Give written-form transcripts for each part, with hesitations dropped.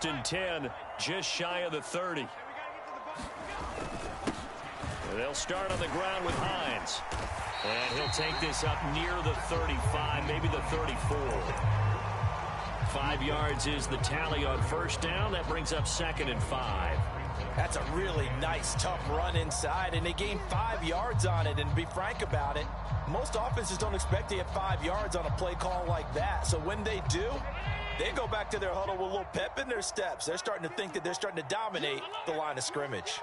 and 10, just shy of the 30. They'll start on the ground with Hines. And he'll take this up near the 35, maybe the 34. 5 yards is the tally on first down. That brings up 2nd and 5. That's a really nice, tough run inside, and they gained 5 yards on it. And to be frank about it, most offenses don't expect to get 5 yards on a play call like that. So when they do, they go back to their huddle with a little pep in their steps. They're starting to think that they're starting to dominate the line of scrimmage.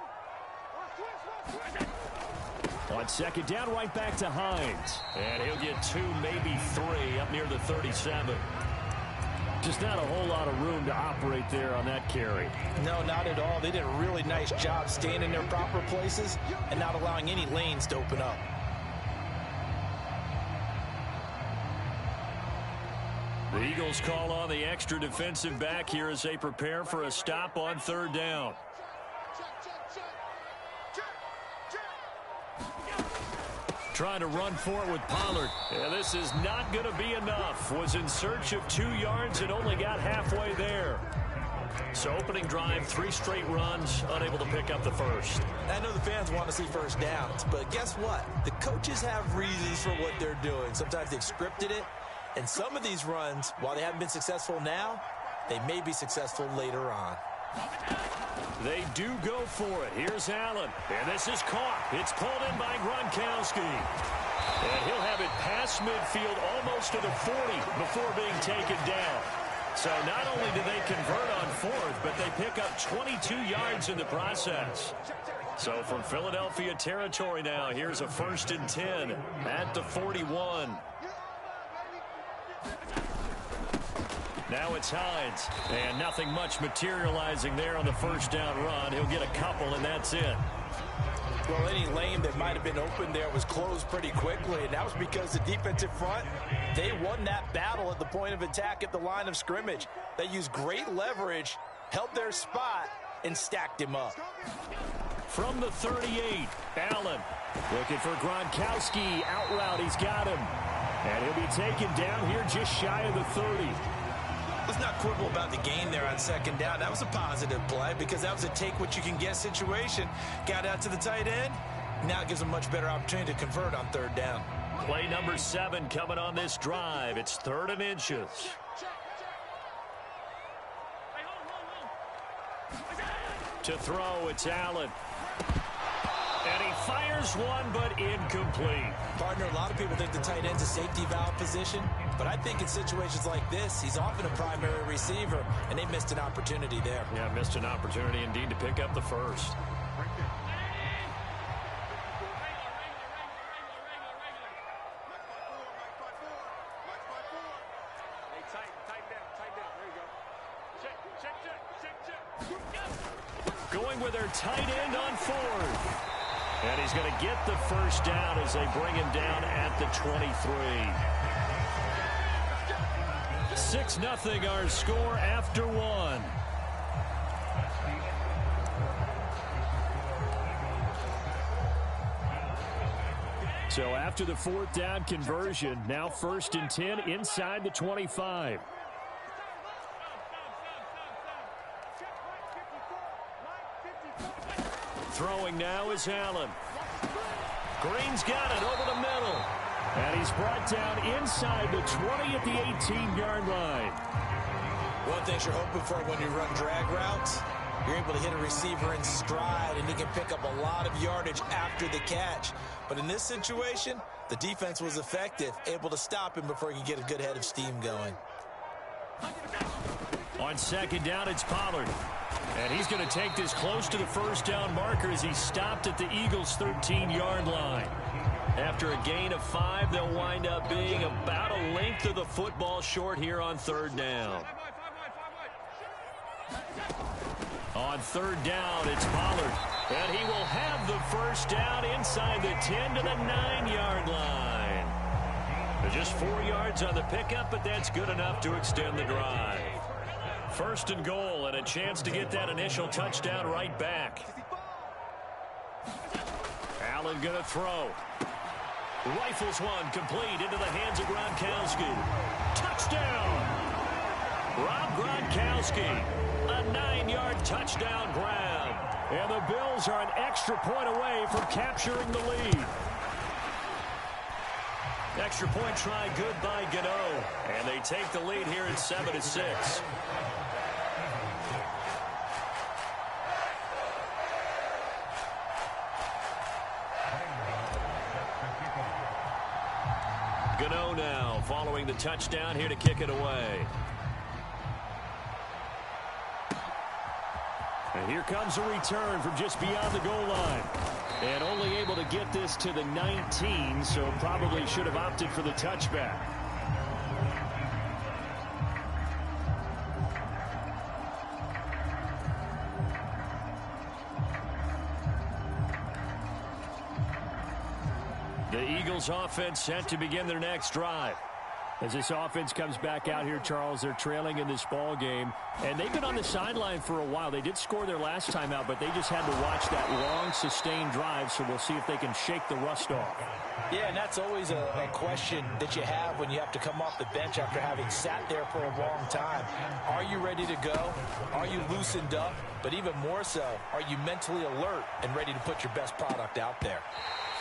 On 2nd down, right back to Hines. And he'll get 2, maybe 3, up near the 37. Just not a whole lot of room to operate there on that carry. No, not at all. They did a really nice job staying in their proper places and not allowing any lanes to open up. The Eagles call on the extra defensive back here as they prepare for a stop on 3rd down. Trying to run for it with Pollard. Yeah, this is not going to be enough. Was in search of 2 yards and only got halfway there. So opening drive, 3 straight runs, unable to pick up the first. I know the fans want to see first downs, but guess what? The coaches have reasons for what they're doing. Sometimes they've scripted it, and some of these runs, while they haven't been successful now, they may be successful later on. They do go for it. Here's Allen. And this is caught. It's pulled in by Gronkowski. And he'll have it past midfield almost to the 40 before being taken down. So not only do they convert on 4th, but they pick up 22 yards in the process. So from Philadelphia territory now, here's a 1st and 10 at the 41. Now it's Hines, and nothing much materializing there on the first down run. He'll get a couple, and that's it. Well, any lane that might have been open there was closed pretty quickly, and that was because the defensive front, they won that battle at the point of attack at the line of scrimmage. They used great leverage, held their spot, and stacked him up. From the 38, Allen looking for Gronkowski. Out route, he's got him. And he'll be taken down here just shy of the 30. Let's not quibble about the gain there on 2nd down. That was a positive play because that was a take-what-you-can-get situation. Got out to the tight end. Now it gives them a much better opportunity to convert on 3rd down. Play number 7 coming on this drive. It's 3rd and inches. To throw, it's Allen. And he fires one, but incomplete. Partner, a lot of people think the tight end's a safety valve position, but I think in situations like this, he's often a primary receiver, and they missed an opportunity there. Yeah, missed an opportunity indeed to pick up the first. Going with their tight end on 4th. And he's going to get the first down as they bring him down at the 23. 6-0 our score after 1. So after the 4th down conversion, now 1st and 10 inside the 25. Throwing now is Allen. Green's got it over the middle. And he's brought down inside the 20 at the 18-yard line. One thing you're hoping for when you run drag routes, you're able to hit a receiver in stride, and he can pick up a lot of yardage after the catch. But in this situation, the defense was effective, able to stop him before he could get a good head of steam going. On 2nd down, it's Pollard. And he's going to take this close to the first down marker as he stopped at the Eagles' 13-yard line. After a gain of 5, they'll wind up being about a length of the football short here on 3rd down. On 3rd down, it's Pollard. And he will have the first down inside the 10 to the 9-yard line. Just 4 yards on the pickup, but that's good enough to extend the drive. 1st and goal, and a chance to get that initial touchdown right back. Allen going to throw. Rifles one complete into the hands of Gronkowski. Touchdown! Rob Gronkowski, a 9-yard touchdown grab. And the Bills are an extra point away from capturing the lead. Extra point try good by Gano. And they take the lead here at 7-6. Gano now following the touchdown here to kick it away. And here comes a return from just beyond the goal line. And only able to get this to the 19, so probably should have opted for the touchback. The Eagles offense set to begin their next drive. As this offense comes back out here, Charles, they're trailing in this ball game. And they've been on the sideline for a while. They did score their last time out, but they just had to watch that long, sustained drive. So we'll see if they can shake the rust off. Yeah, and that's always a question that you have when you have to come off the bench after having sat there for a long time. Are you ready to go? Are you loosened up? But even more so, are you mentally alert and ready to put your best product out there?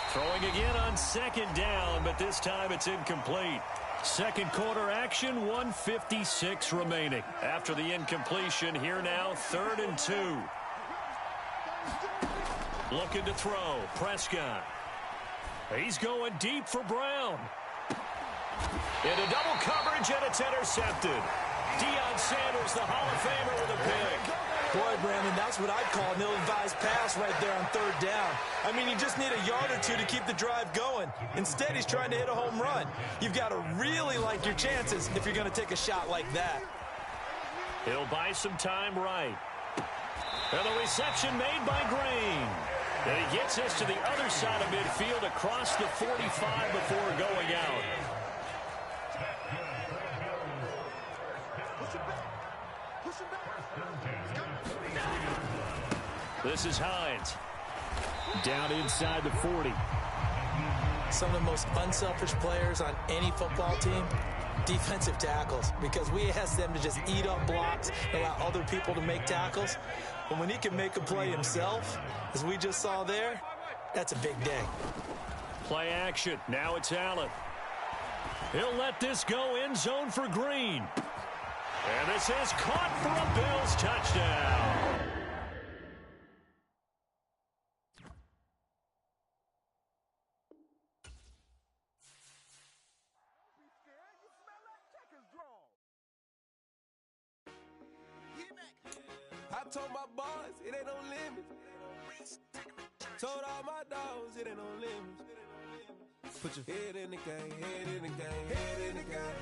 Throwing again on second down, but this time it's incomplete. Second quarter action, 1:56 remaining. After the incompletion, here now, 3rd and 2. Looking to throw, Prescott. He's going deep for Brown. Into double coverage, and it's intercepted. Deion Sanders, the Hall of Famer, with a pick. Boy, Brandon, that's what I'd call an ill-advised pass right there on 3rd down. I mean, you just need a yard or two to keep the drive going. Instead, he's trying to hit a home run. You've got to really like your chances if you're going to take a shot like that. He'll buy some time right. And the reception made by Green. And he gets us to the other side of midfield across the 45 before going out. This is Hines. Down inside the 40. Some of the most unselfish players on any football team, defensive tackles, because we ask them to just eat up blocks, allow other people to make tackles. But when he can make a play himself, as we just saw there, that's a big day. Play action. Now it's Allen. He'll let this go end zone for Green. And this is caught for a Bills touchdown. I told my boys it ain't no limits. Told all my dogs it ain't no limits. Put your head in the game, head in the game, head in the game.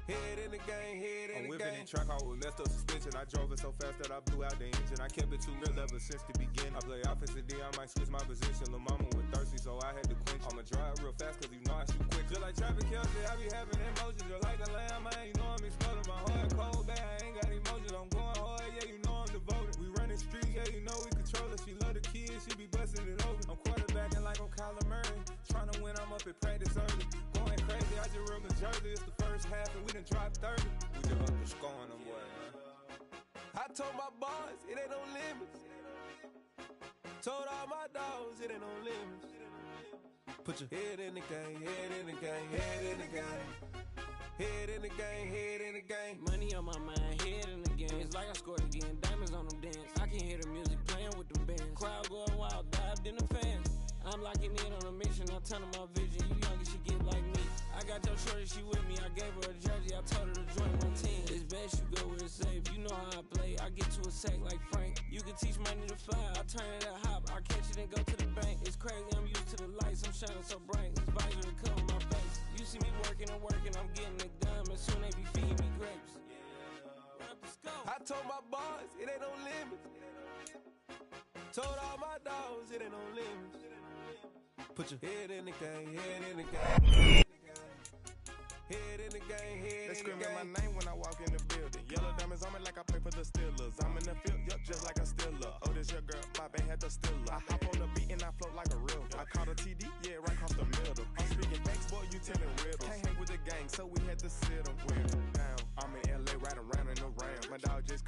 Head in the game, head in the game. I'm whipping in track, I was messed up suspension. I drove it so fast that I blew out the engine. I kept it too real ever since the beginning. I play offensive D, I might switch my position. Lil' mama was thirsty, so I had to quench. I'ma drive real fast, cause you know I shoot quick. Just like traffic Kelsey, I be having emotions. Just like a lamb, man, you know I'm exploding. My heart cold, bad, I ain't got emotions. I'm going hard, yeah, you know I'm devoted. We running streets, yeah, you know we control it. She love the kids, she be busting it open. I'm quarterbacking like I'm Kyler Murray. Trying to win, I'm up at practice early. Going crazy, I just real the jersey. It's the first half and we done dropped 30. We just underscoring them, boy, man. I told my boys it ain't no limits. Told all my dogs it ain't no limits. Put your head in the game, head in the game, head in the game. Head in the game, head in the game. Money on my mind, head in the game. It's like I scored again, diamonds on them dance. I can hear the music playing with them bands. Crowd going wild, dived in the fans. I'm locking in on a mission, I'm telling my vision. You young, she get like me. I got your shorty, she with me. I gave her a jersey, I told her to join my team. It's best you go where it's safe. You know how I play. I get to a sack like Frank. You can teach money to fly. I turn it a hop. I catch it and go to the bank. It's crazy, I'm used to the lights. I'm shining so bright. This visor to cover my face. You see me working and working. I'm getting it done. And soon they be feeding me grapes. I told my boys it ain't no limits. Told all my dogs it ain't no limits. Put your head in the game, head in the game. Head in the game, head in the game. They screaming my name when I walk in the building. Yellow diamonds on me like I play for the Steelers. I'm in the field, yup, just like a Steeler. Oh, this your girl, my band had the Steeler. I hop on the beat and I float like a real. I caught a TD, yeah, right across the middle. I'm speaking thanks, boy, you telling riddles. Can't hang with the gang, so we had to sit them down. I'm in LA right around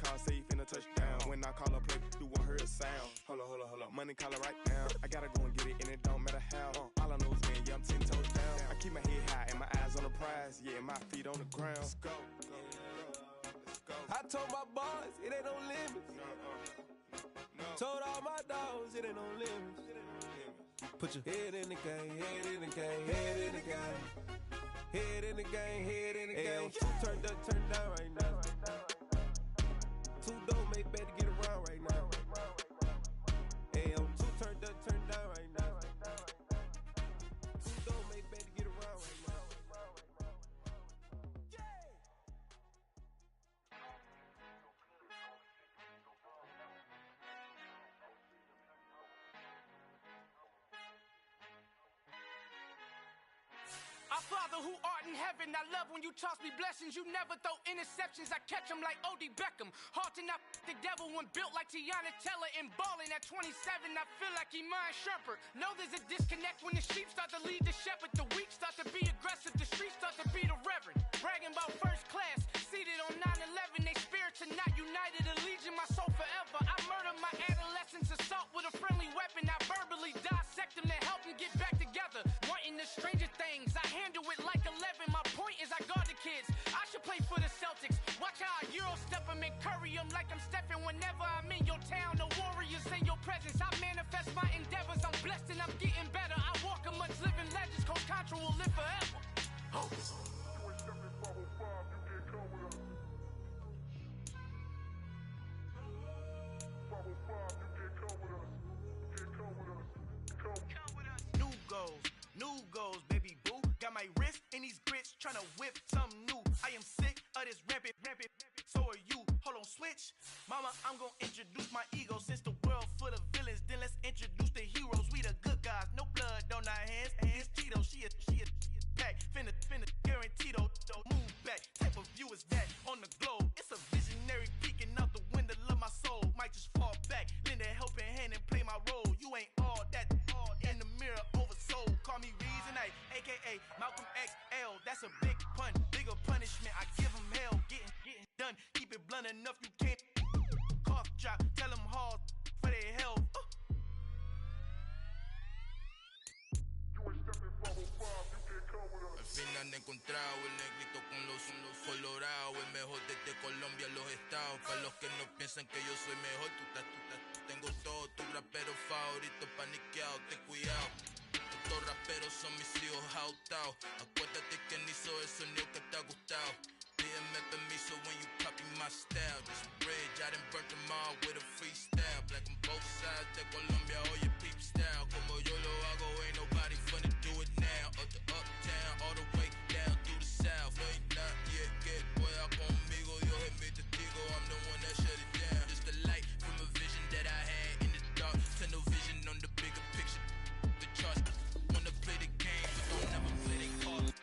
car safe in a touchdown. When I call a play, you won't hear a sound. Hold up, money caller right now. I gotta go and get it, and it don't matter how. All I know is win, yeah, I'm 10 toes down. I keep my head high and my eyes on the prize. Yeah, my feet on the ground. Let's go. I told my boys, it ain't no limits. Told all my dogs, it ain't no limits. Put your head in the game, head in the game, head in the game. Head in the game, head in the game. Two turned up, turned down right now. Two don't make better get around right now. Hey, I'm two turned up, turned down right now. Two don't make better get around right now. Our Father who art in heaven, I love when you toss me blessings. You never throw interceptions, I catch them like O.D. Beckham. Hard to not the devil when built like Tiana Teller and balling at 27. I feel like Iman Shumpert. Know there's a disconnect when the sheep start to lead the shepherd. The weak start to be aggressive, the streets start to be the reverend. Bragging about first class, seated on 9/11. They spirits are not united, allegiance my soul forever. I murdered my adolescence, assault with a friendly weapon. I verbally dissect them to help them get back together. Wanting the stranger things, I handle it like 11. My point is I guard the kids. I should play for the Celtics. Watch how I Euro step them and curry them like I'm stepping. Whenever I'm in your town, the warriors in your presence. I manifest my endeavors. I'm blessed and I'm getting better. I walk amongst living legends. Coach Contra will live forever. Oh. New goals, baby boo. Got my wrist in these grits, tryna whip something new. I am sick of this rampant. So are you. Hold on, switch. Mama, I'm gonna introduce my ego. Since the world full of villains, then let's introduce the heroes. We the good guys, no blood on our hands. Hands Tito, she a back. Finna, guaranteed. Move back. Type of view is that on the globe? It's a visionary peeking out the window of my soul. Might just fall back, lend a helping hand and play my role. You ain't all that. In the mirror, oversold. Call me Reason A, aka Malcolm XL. That's a big pun, bigger punishment. I give him hell, getting done. Keep it blunt enough, you can't. Cough drop, tell them hard for their health. Al fin han encontrado el negrito con los colorados, el mejor desde Colombia, los estados. Para los que no piensan que yo soy mejor, tengo todo, tu rapero favorito paniqueado, ten cuidado. Estos raperos son mis hijos jautados. Acuérdate que ni hizo el sonido que te ha gustado. Pídeme permiso when you copy my style. This bridge, I done burnt them all with a freestyle. Black on both sides de Colombia, oye peep style. Como yo lo hago, ain't nobody finna do it now. Up to uptown, all the way down through the south. No hay nadie que pueda conmigo, Dios es mi testigo. I'm the one that shut it down. Just the light from a vision that I had in the dark. Tunnel vision on the bigger picture. The charts wanna play the game, but don't never play their cards.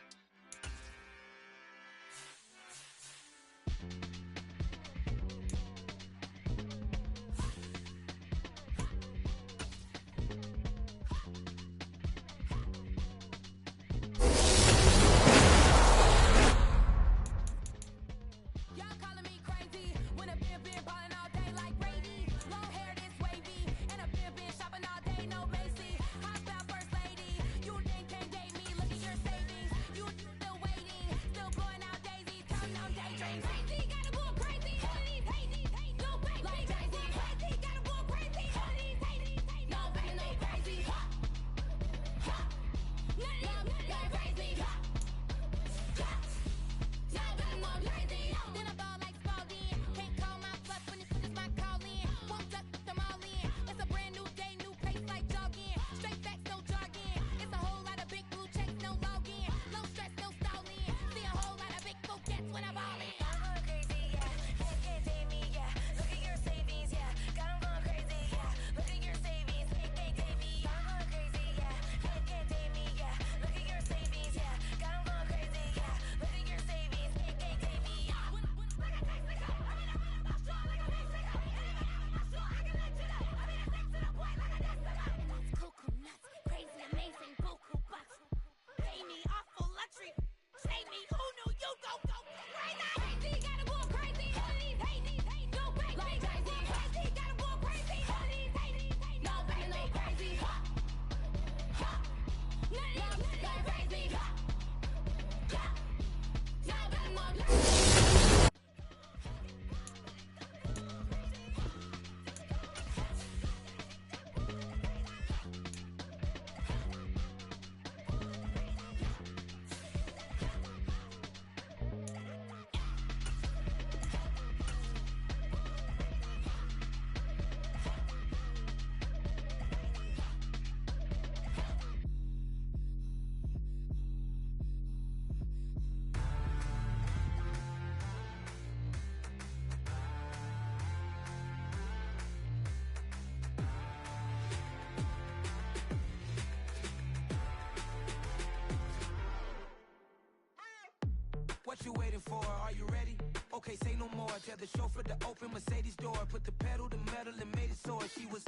you waiting for? Are you ready? Okay, say no more. Tell the chauffeur to open Mercedes door. Put the pedal to metal and made it soar. She was,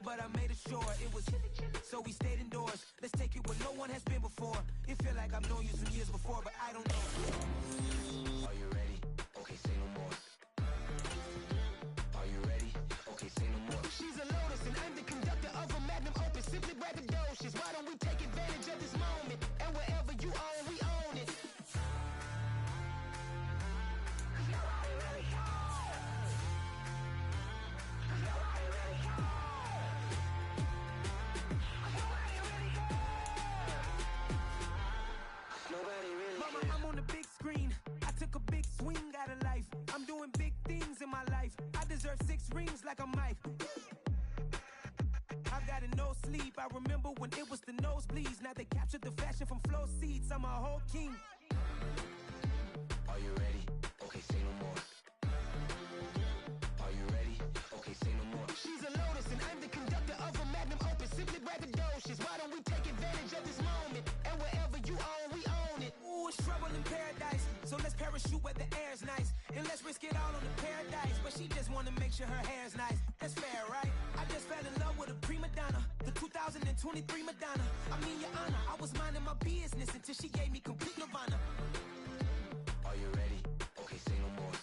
but I made it sure it was. So we stayed indoors. Let's take it where no one has been before. It feel like I've known you some years before, but I don't know. Are you ready? Okay, say no more. Are you ready? Okay, say no more. She's a Lotus and I'm the conductor of a Magnum Opus. Simply braggadocious. Why don't we take advantage of this moment? And wherever you own, we own it. Mama, I'm on the big screen. I took a big swing out of life. I'm doing big things in my life. I deserve 6 rings like a Mike. I've got no sleep. I remember when it was the nosebleeds. Now they captured the fashion from flow seats. I'm a whole king. Are you ready? Okay, say no more. Are you ready? Okay, say no more. She's a Lotus and I'm the conductor of a Magnum Opus. Simply braggadocious. Why don't we take advantage of this moment? And wherever you own, we own it. Ooh, it's trouble in paradise. So let's parachute where the air's nice. And let's risk it all on the paradise. But she just wanna make sure her hair's nice. That's fair, right? I just fell in love with a prima donna. The 2023 Madonna. I mean, your honor, I was minding my business until she gave me complete nirvana. Are you ready? Okay, say no more.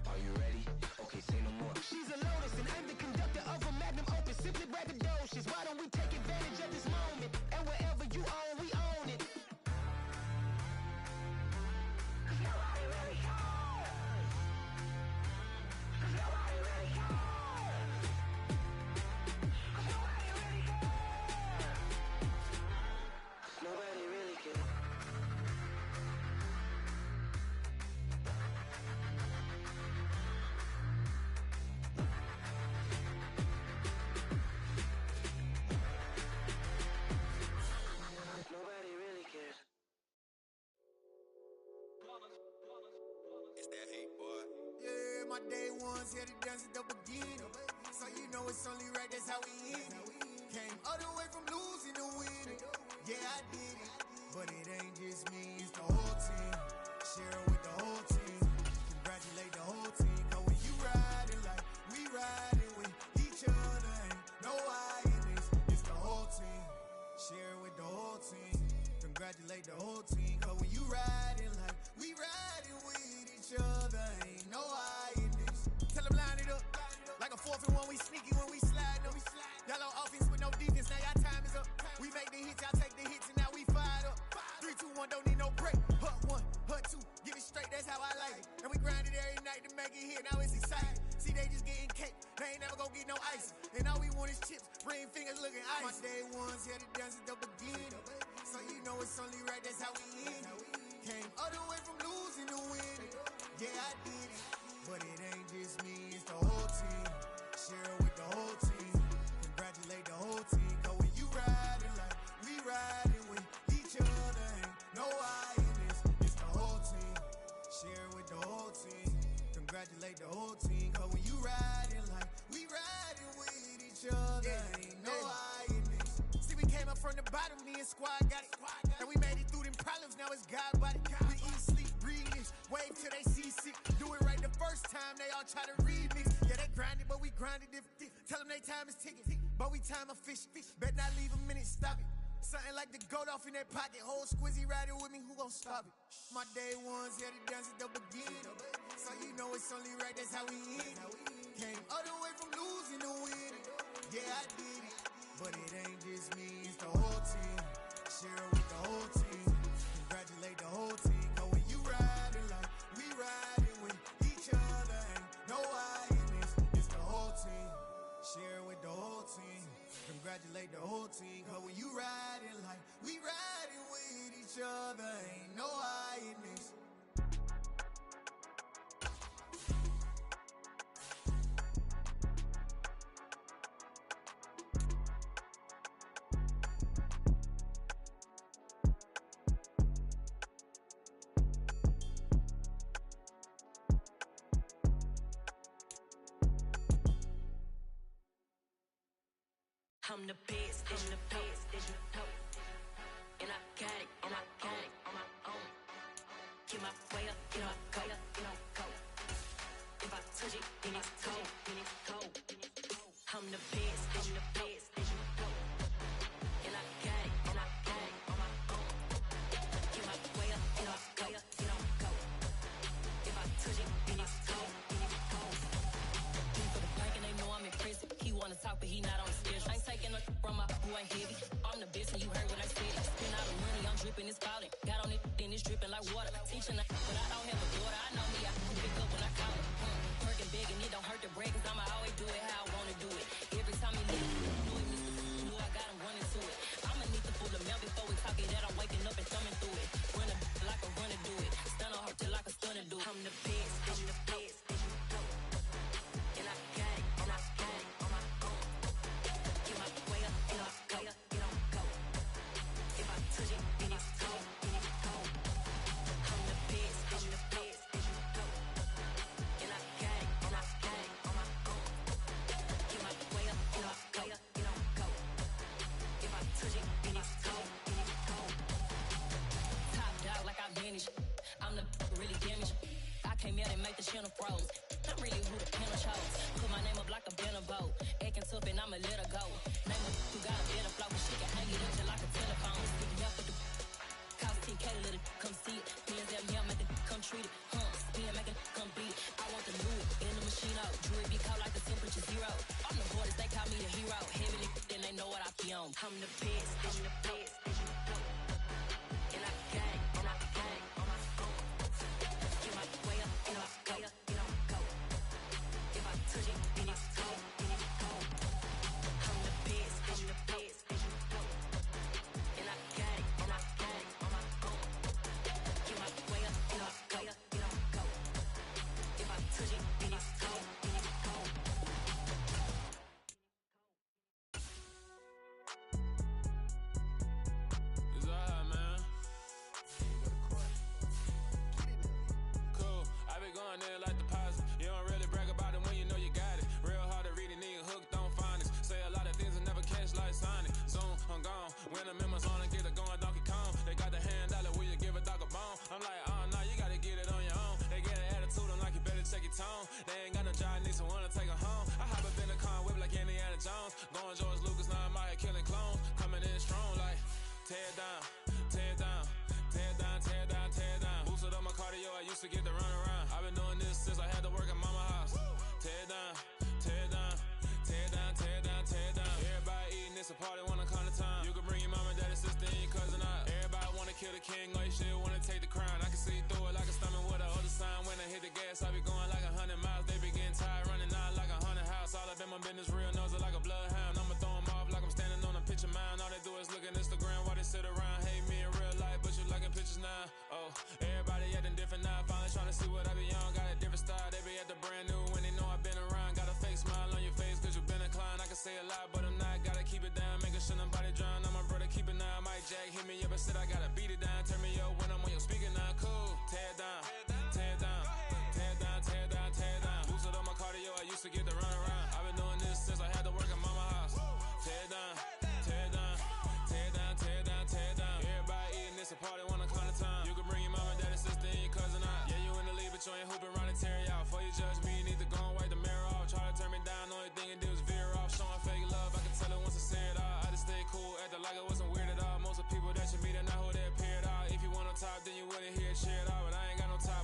Are you ready? Okay, say no more. She's a Lotus and I'm the conductor of a Magnum Opus. Simply braggadocious. Why don't we take advantage of this moment? And wherever you own, we own it. Nobody really cares. Nobody really cares. Nobody really cares. Nobody really cares. Nobody really cares. It's that hate, boy. Yeah, my day ones here to dance at the beginning. So you know it's only right, that's how we end it. Came all the way from losing to winning. Yeah, I did it. But it ain't just me, it's the whole team. Share it with the whole team. Congratulate the whole team. Cause when you riding like we riding with each other, ain't no I in this. It's the whole team. Share it with the whole team. Congratulate the whole team. Cause when you riding like we riding with each other, ain't no I in this. Tell them line it up. Like a 4th and 1, we sneaky when we slide up. Y'all on offense with no defense, now y'all time is up. We make the hits, y'all take the hits, and now we fired up. 3, 2, 1, don't need no break. Hut 1, hut 2, give it straight, that's how I like it. And we grind it every night to make it hit, now it's exciting. See, they just getting cake, they ain't never gonna get no ice. And all we want is chips, ring fingers looking ice. My day ones here to dance at the beginning. So you know it's only right, that's how we end it. Came all the way from losing to winning. Yeah, I did it. But it ain't just me, it's the whole team. Share it with the whole team. Congratulate the whole team. Cause when you riding like we riding with each other, ain't no I in this. It's the whole team. Share it with the whole team. Congratulate the whole team. Cause when you riding like we riding with each other, ain't no I in this. See, we came up from the bottom, me and squad got it. And we made it through them problems, now it's God body. We eat, sleep, breathe this. Wave till they see sick. Do it right the first time, they all try to remix. Yeah, they grinded, but we grinded different. Tell them they time is ticking, but we time a fish. Bet not leave a minute, stop it. Something like the goat off in that pocket. Whole squizzy riding with me, who gon' stop it? My day ones here to dance at the beginning. So you know it's only right, that's how we end it. Came all the way from losing to winning. Yeah, I did it. But it ain't just me, it's the whole team. Share it with the whole team. Congratulate the whole team. Cause when you riding like we riding with each other, ain't no I in this. It's the whole team. Share it with the whole team. Congratulate the whole team. Cause when you riding like we riding with each other, ain't no I in this. I'm the best, I'm the best, and you know. And I got it, on my own. Get my way up, get my go, go. If I touch it, then it's cold, cold. I'm the best, there you go. And I got it, on my own. Get my way up, get my go. If I touch it, then it's cold, cold. He for the bank and they know I'm in prison. He wanna talk, but he not on the schedule. I ain't taking nothing from my boy heavy. I'm the best and you heard what I said. Spend all the money, I'm dripping, it's falling. Got on it, then it's dripping like water. Teaching, but I don't have a daughter. I know me, I can pick up when I call it. Working big and it don't hurt the break, cause I'ma always do it how I wanna do it. Every time he leave, knew I got him running to it. I'ma need to pull the mail before we talk it that I'm waking up and thumbing through it. Run a like a runner do it. Stun on her till like a stunner do it. I'm the best, there you go. And I got it, on my own. Get my way up, get my go. If I touch it, then it's cold, cold. I'm the best, there you go. And I got it, on my own. Get my way up, get my go. If I touch it, then it's cold, cold. Top dog like I vanished. I'm the really damaged. I came out and make the channel froze. I'm really who the panel chose. Put my name up like a banner boat. Acting tough and I'ma let her go. Name her who got a better flow, but she can hang it up just like a telephone. Sticking out for the cost 10K to let it come see it. Millions at me, I make it come treat it. Spin, make it come beat it. I want the new in the machine out. Jewelry be cold like the temperature zero. I'm the hardest, they call me the hero. Heavy, then they know what I be on. I'm the best, there you go. And I got it, on my own. Get my way up, get my go. If I touch it, then it's cold, cold. I'm the best, there you go. And I got it, on my own. Get my way up, get my go. If I touch it, then it's cold, cold. It's alright, man. Cool. I been going there like deposit. You don't really brag about it when you know you got it. Real hard to read a nigga hooked on phonics. Say a lot of things and never catch like Sonic. Zoom, I'm gone. When the members on and get it going Donkey Kong. They got the hand dollar, will you give a dog a bone? I'm like, oh no, you gotta get it on your own. They get an attitude, I'm like, you better check your tone. They ain't got no job, need someone to take her home. I hop up in the car, whip like Indiana Jones. Going George Lucas, now I'm out here killing clones. Coming in strong like, tear down, tear down, tear down, tear down, tear down. Boosted up my cardio, I used to get to run around. I've been doing this since I had to work at mama house. Tear down, tear down, tear down, tear down, tear down. Everybody eating, it's a party, wanna come to time. You can bring your mama, daddy, sister, and your cousin out. Everybody wanna kill the king, or you shit wanna take the crown. I can see through it like a stomach with a other sign. When I hit the gas, I be going like 100 miles. They be getting tired, running out like 100 house. All up in my business, real nose like a bloodhound. I'ma throw 'em off like I'm standing on a picture mound. All they do is look at Instagram while they sit around. Hate me in real life, but you liking pictures now. Oh, everybody acting different now. Finally trying to see what I be on. Got a different style, they be at the brand new when they know I've been around. Got a fake smile on your face, cause you been inclined. I can say a lot, but I'm not. Gotta keep it down, making sure nobody drown. I'm my brother, keep it now. Mike Jack hit me up and said I gotta beat it down. Turn me up when I'm on your speaker now. Cool, tear down, tear down, tear down, tear down, tear down. Boosted up my cardio, I used to get to run around. I've been doing this since I had to work at mama house. Tear down, tear down, tear down, tear down, tear down. Everybody eating, it's a party, wanna come to time. You can bring your mama, daddy, sister, and your cousin out. Yeah, you in the league, but you ain't hooping around and tear out. Before you judge me, you need to go and wipe the mirror off. Try to turn me down, only thing it did was veer off. Showing fake love, I can tell it once I say it all. I just stay cool, acting like I wasn't weird at all. Most of the people that you meet are not who they appear at all. If you want on top, then you wouldn't hear it cheer at all. But I ain't got no time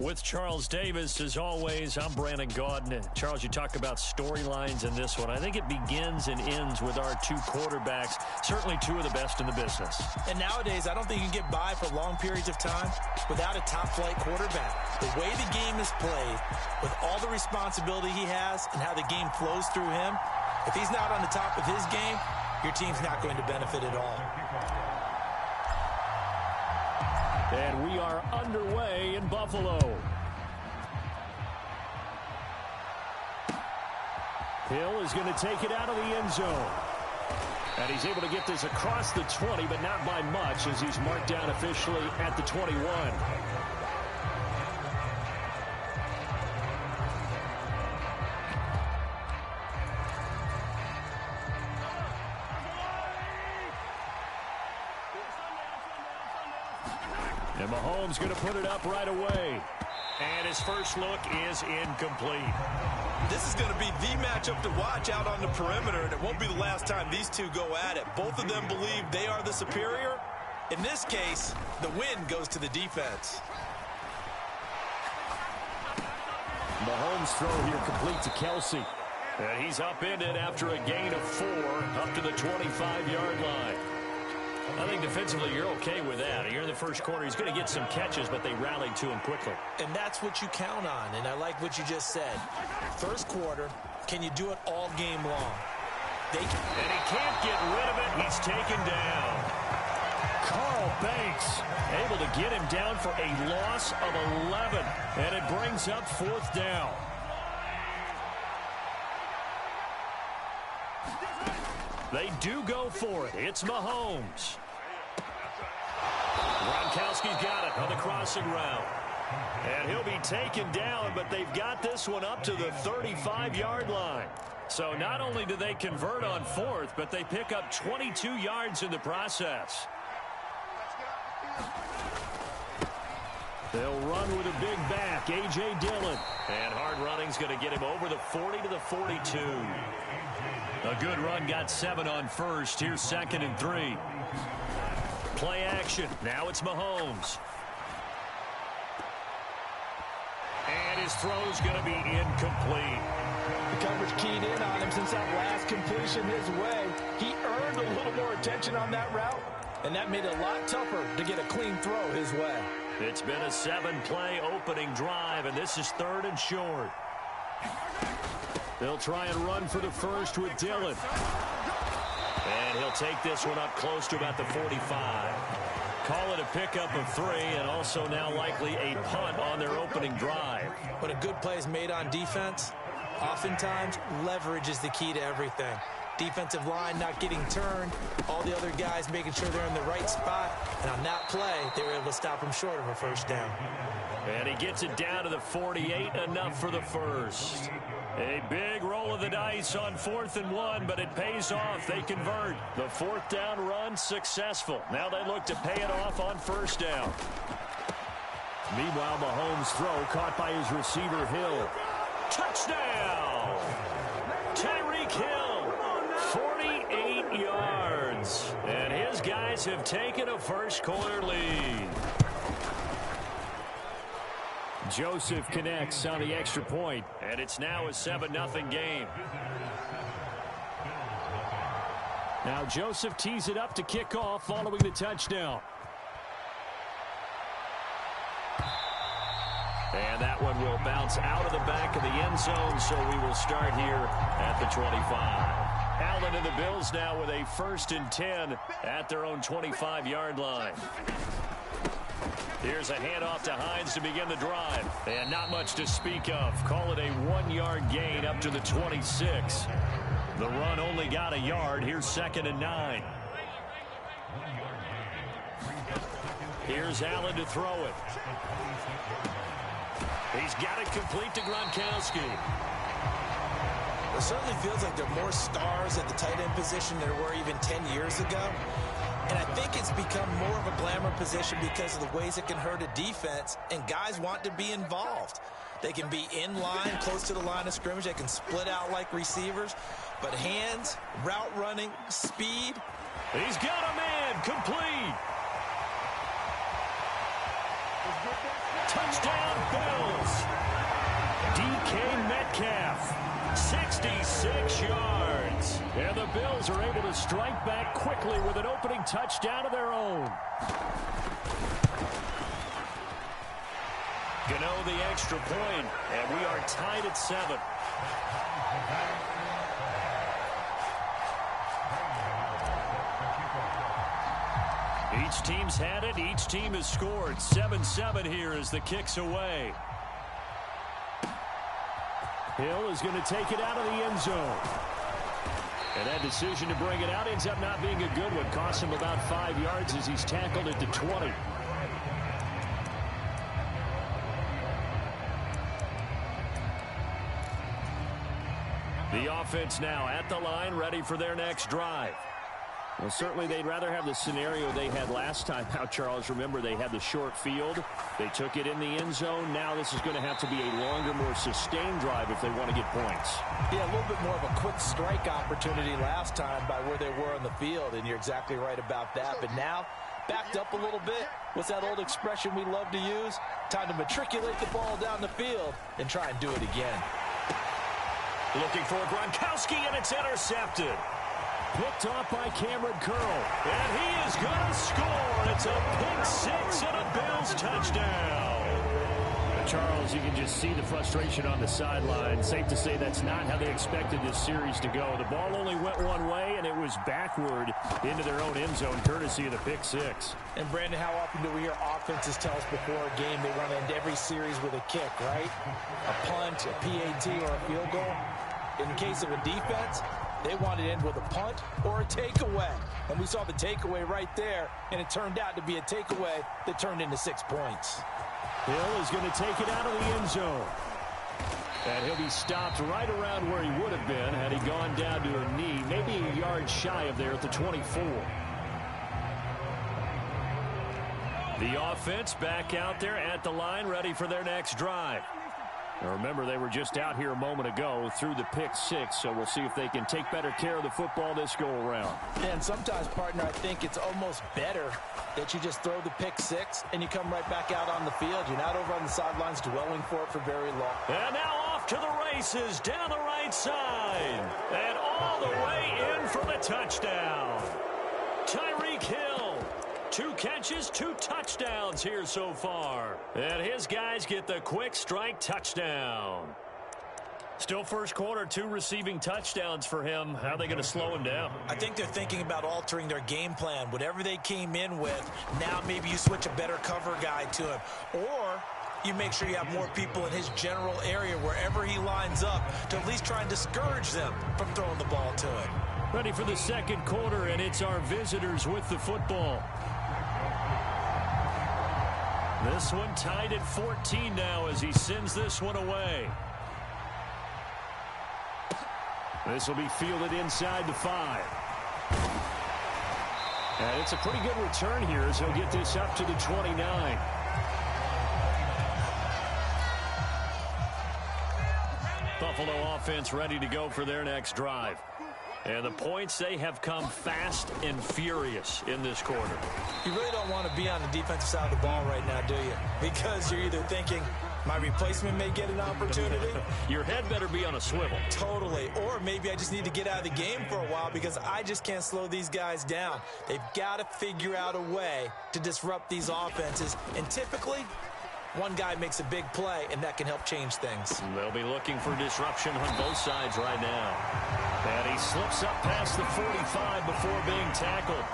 With Charles Davis, as always, I'm Brandon Gaudin. Charles, you talk about storylines in this one. I think it begins and ends with our two quarterbacks, certainly two of the best in the business. And nowadays, I don't think you can get by for long periods of time without a top-flight quarterback. The way the game is played, with all the responsibility he has and how the game flows through him, if he's not on the top of his game, your team's not going to benefit at all. And we are underway in Buffalo. Hill is going to take it out of the end zone. And he's able to get this across the 20, but not by much, as he's marked down officially at the 21. And Mahomes going to put it up right away. And his first look is incomplete. This is going to be the matchup to watch out on the perimeter, and it won't be the last time these two go at it. Both of them believe they are the superior. In this case, the win goes to the defense. Mahomes' throw here complete to Kelsey. And he's upended after a gain of 4 up to the 25-yard line. I think defensively you're okay with that. You're in the first quarter. He's going to get some catches, but they rallied to him quickly. And that's what you count on, and I like what you just said. First quarter, can you do it all game long? And he can't get rid of it. He's taken down. Carl Banks able to get him down for a loss of 11, and it brings up 4th down. They do go for it. It's Mahomes. Gronkowski's got it on the crossing route. And he'll be taken down, but they've got this one up to the 35-yard line. So not only do they convert on 4th, but they pick up 22 yards in the process. They'll run with a big back, A.J. Dillon. And hard running's going to get him over the 40 to the 42. A good run, got 7 on first. Here's 2nd and 3. Play action. Now it's Mahomes. And his throw's going to be incomplete. The coverage keyed in on him since that last completion his way. He earned a little more attention on that route, and that made it a lot tougher to get a clean throw his way. It's been a 7-play opening drive, and this is 3rd and short. They'll try and run for the first with Dillon. And he'll take this one up close to about the 45. Call it a pickup of 3, and also now likely a punt on their opening drive. When a good play is made on defense, oftentimes leverage is the key to everything. Defensive line not getting turned, all the other guys making sure they're in the right spot, and on that play, they were able to stop him short of a first down. And he gets it down to the 48, enough for the first. A big roll of the dice on 4th and 1, but it pays off. They convert. The 4th down run successful. Now they look to pay it off on 1st down. Meanwhile, Mahomes' throw caught by his receiver, Hill. Touchdown! Tyreek Hill, 48 yards. And his guys have taken a first quarter lead. Joseph connects on the extra point, and it's now a 7-0 game. Now Joseph tees it up to kick off following the touchdown. And that one will bounce out of the back of the end zone, so we will start here at the 25. Allen and the Bills now with a 1st and 10 at their own 25-yard line. Here's a handoff to Hines to begin the drive. And not much to speak of. Call it a 1-yard gain up to the 26. The run only got a yard. Here's 2nd and 9. Here's Allen to throw it. He's got it complete to Gronkowski. It certainly feels like there are more stars at the tight end position than there were even 10 years ago. And I think it's become more of a glamour position because of the ways it can hurt a defense, and guys want to be involved. They can be in line, close to the line of scrimmage. They can split out like receivers. But hands, route running, speed. He's got a man complete. Touchdown, Bills. DK Metcalf, 66 yards. And the Bills are able to strike back quickly with an opening touchdown of their own. Gano the extra point, and we are tied at 7. Each team's had it. Each team has scored. 7-7 here as the kick's away. Hill is going to take it out of the end zone. And that decision to bring it out ends up not being a good one. Costs him about 5 yards as he's tackled at the 20. The offense now at the line, ready for their next drive. Well, certainly they'd rather have the scenario they had last time out, Charles. Remember, they had the short field. They took it in the end zone. Now this is going to have to be a longer, more sustained drive if they want to get points. Yeah, a little bit more of a quick strike opportunity last time by where they were on the field, and you're exactly right about that. But now, backed up a little bit. What's that old expression we love to use? Time to matriculate the ball down the field and try and do it again. Looking for Gronkowski, and it's intercepted. Picked off by Cameron Curl. And he is going to score. It's a pick six and a Bills touchdown. Charles, you can just see the frustration on the sideline. Safe to say that's not how they expected this series to go. The ball only went one way, and it was backward into their own end zone, courtesy of the pick six. And, Brandon, how often do we hear offenses tell us before a game they want to end every series with a kick, right? A punt, a PAT, or a field goal. In the case of a defense, they wanted to end with a punt or a takeaway. And we saw the takeaway right there, and it turned out to be a takeaway that turned into 6 points. Hill is going to take it out of the end zone. And he'll be stopped right around where he would have been had he gone down to a knee, maybe a yard shy of there at the 24. The offense back out there at the line, ready for their next drive. Now remember, they were just out here a moment ago through the pick six, so we'll see if they can take better care of the football this go-around. And sometimes, partner, I think it's almost better that you just throw the pick six and you come right back out on the field. You're not over on the sidelines dwelling for it for very long. And now off to the races down the right side. And all the way in for the touchdown. Tyreek Hill. 2 catches, 2 touchdowns here so far. And his guys get the quick strike touchdown. Still first quarter, 2 receiving touchdowns for him. How are they going to slow him down? I think they're thinking about altering their game plan. Whatever they came in with, now maybe you switch a better cover guy to him. Or you make sure you have more people in his general area wherever he lines up to at least try and discourage them from throwing the ball to him. Ready for the second quarter, and it's our visitors with the football. This one tied at 14 now as he sends this one away. This will be fielded inside the 5. And it's a pretty good return here as he'll get this up to the 29. Buffalo offense ready to go for their next drive. And the points, they have come fast and furious in this quarter. You really don't want to be on the defensive side of the ball right now, do you? Because you're either thinking, my replacement may get an opportunity. Your head better be on a swivel. Totally. Or maybe I just need to get out of the game for a while because I just can't slow these guys down. They've got to figure out a way to disrupt these offenses. And typically, one guy makes a big play, and that can help change things. They'll be looking for disruption on both sides right now. And he slips up past the 45 before being tackled.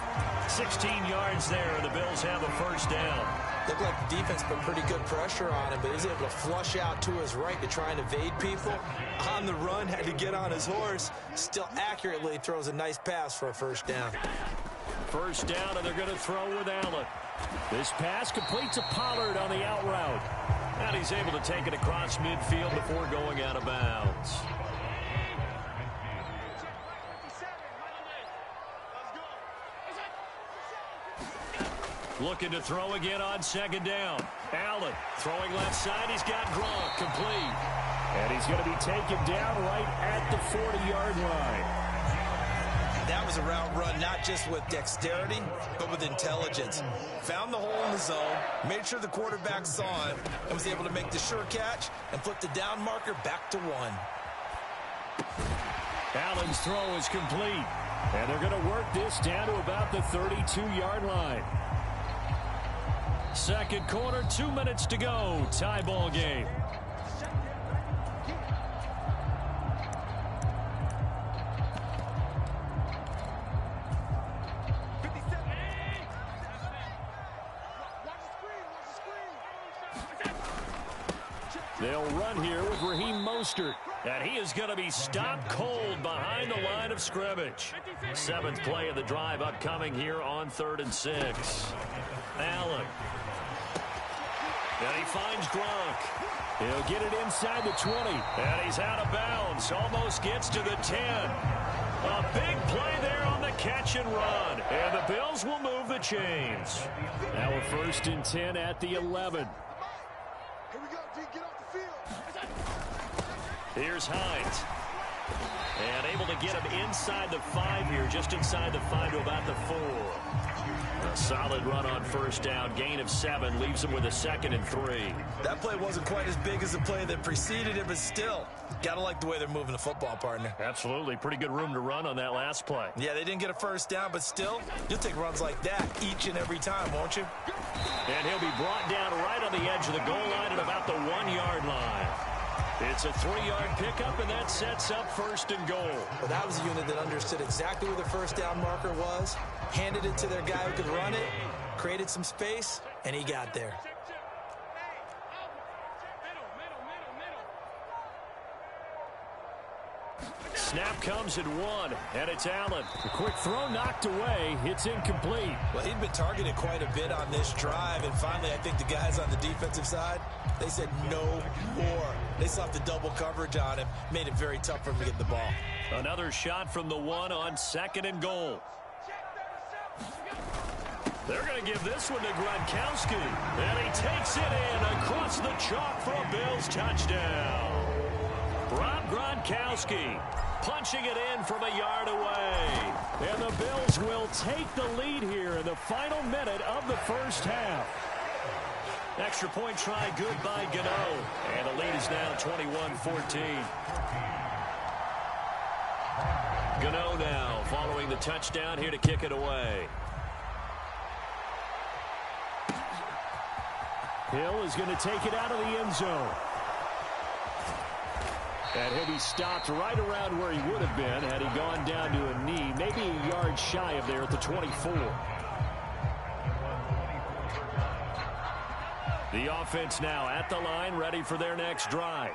16 yards there, and the Bills have a first down. Looked like the defense put pretty good pressure on him, but he was able to flush out to his right to try and evade people. On the run, had to get on his horse. Still accurately throws a nice pass for a first down. First down, and they're going to throw with Allen. This pass complete to Pollard on the out route. And he's able to take it across midfield before going out of bounds. Looking to throw again on second down. Allen throwing left side. He's got Gronk complete. And he's going to be taken down right at the 40-yard line. That was was a route run not just with dexterity, but with intelligence. Found the hole in the zone, made sure the quarterback saw him, and was able to make the sure catch and flip the down marker back to 1. Allen's throw is complete. And they're going to work this down to about the 32-yard line. Second quarter, 2 minutes to go. Tie ball game. They'll run here with Raheem Mostert. And he is going to be stopped cold behind the line of scrimmage. 7th play of the drive upcoming here on 3rd and 6. Allen. And he finds Gronk. He'll get it inside the 20. And he's out of bounds. Almost gets to the 10. A big play there on the catch and run. And the Bills will move the chains. Now a 1st and 10 at the 11. Here's Hines. And able to get him inside the 5 here, just inside the 5 to about the 4. A solid run on 1st down, gain of 7, leaves him with a 2nd and 3. That play wasn't quite as big as the play that preceded it, but still, gotta like the way they're moving the football, partner. Absolutely, pretty good room to run on that last play. Yeah, they didn't get a 1st down, but still, you'll take runs like that each and every time, won't you? And he'll be brought down right on the edge of the goal line at about the 1-yard line. It's a 3-yard pickup, and that sets up 1st and goal. Well, that was a unit that understood exactly where the 1st down marker was, handed it to their guy who could run it, created some space, and he got there. Snap comes at 1, and it's Allen. A quick throw knocked away. It's incomplete. Well, he'd been targeted quite a bit on this drive, and finally I think the guys on the defensive side, they said no more. They sought the double coverage on him, made it very tough for him to get the ball. Another shot from the 1 on 2nd and goal. They're going to give this one to Gronkowski, and he takes it in across the chalk for a Bills touchdown. Rob Gronkowski punching it in from a yard away. And the Bills will take the lead here in the final minute of the 1st half. Extra point try good by Gano. And the lead is now 21-14. Gano now following the touchdown here to kick it away. Hill is going to take it out of the end zone. And he'll be stopped right around where he would have been had he gone down to a knee, maybe a yard shy of there at the 24. The offense now at the line, ready for their next drive.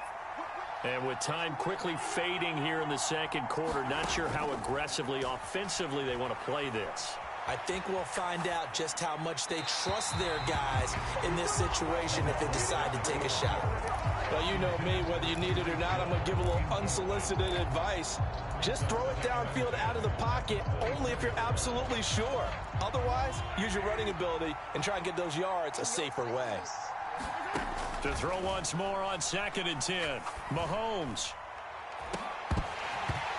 And with time quickly fading here in the 2nd quarter, not sure how aggressively, offensively they want to play this. I think we'll find out just how much they trust their guys in this situation if they decide to take a shot. Well, you know me, whether you need it or not, I'm going to give a little unsolicited advice. Just throw it downfield out of the pocket only if you're absolutely sure. Otherwise, use your running ability and try and get those yards a safer way. To throw once more on 2nd and 10. Mahomes.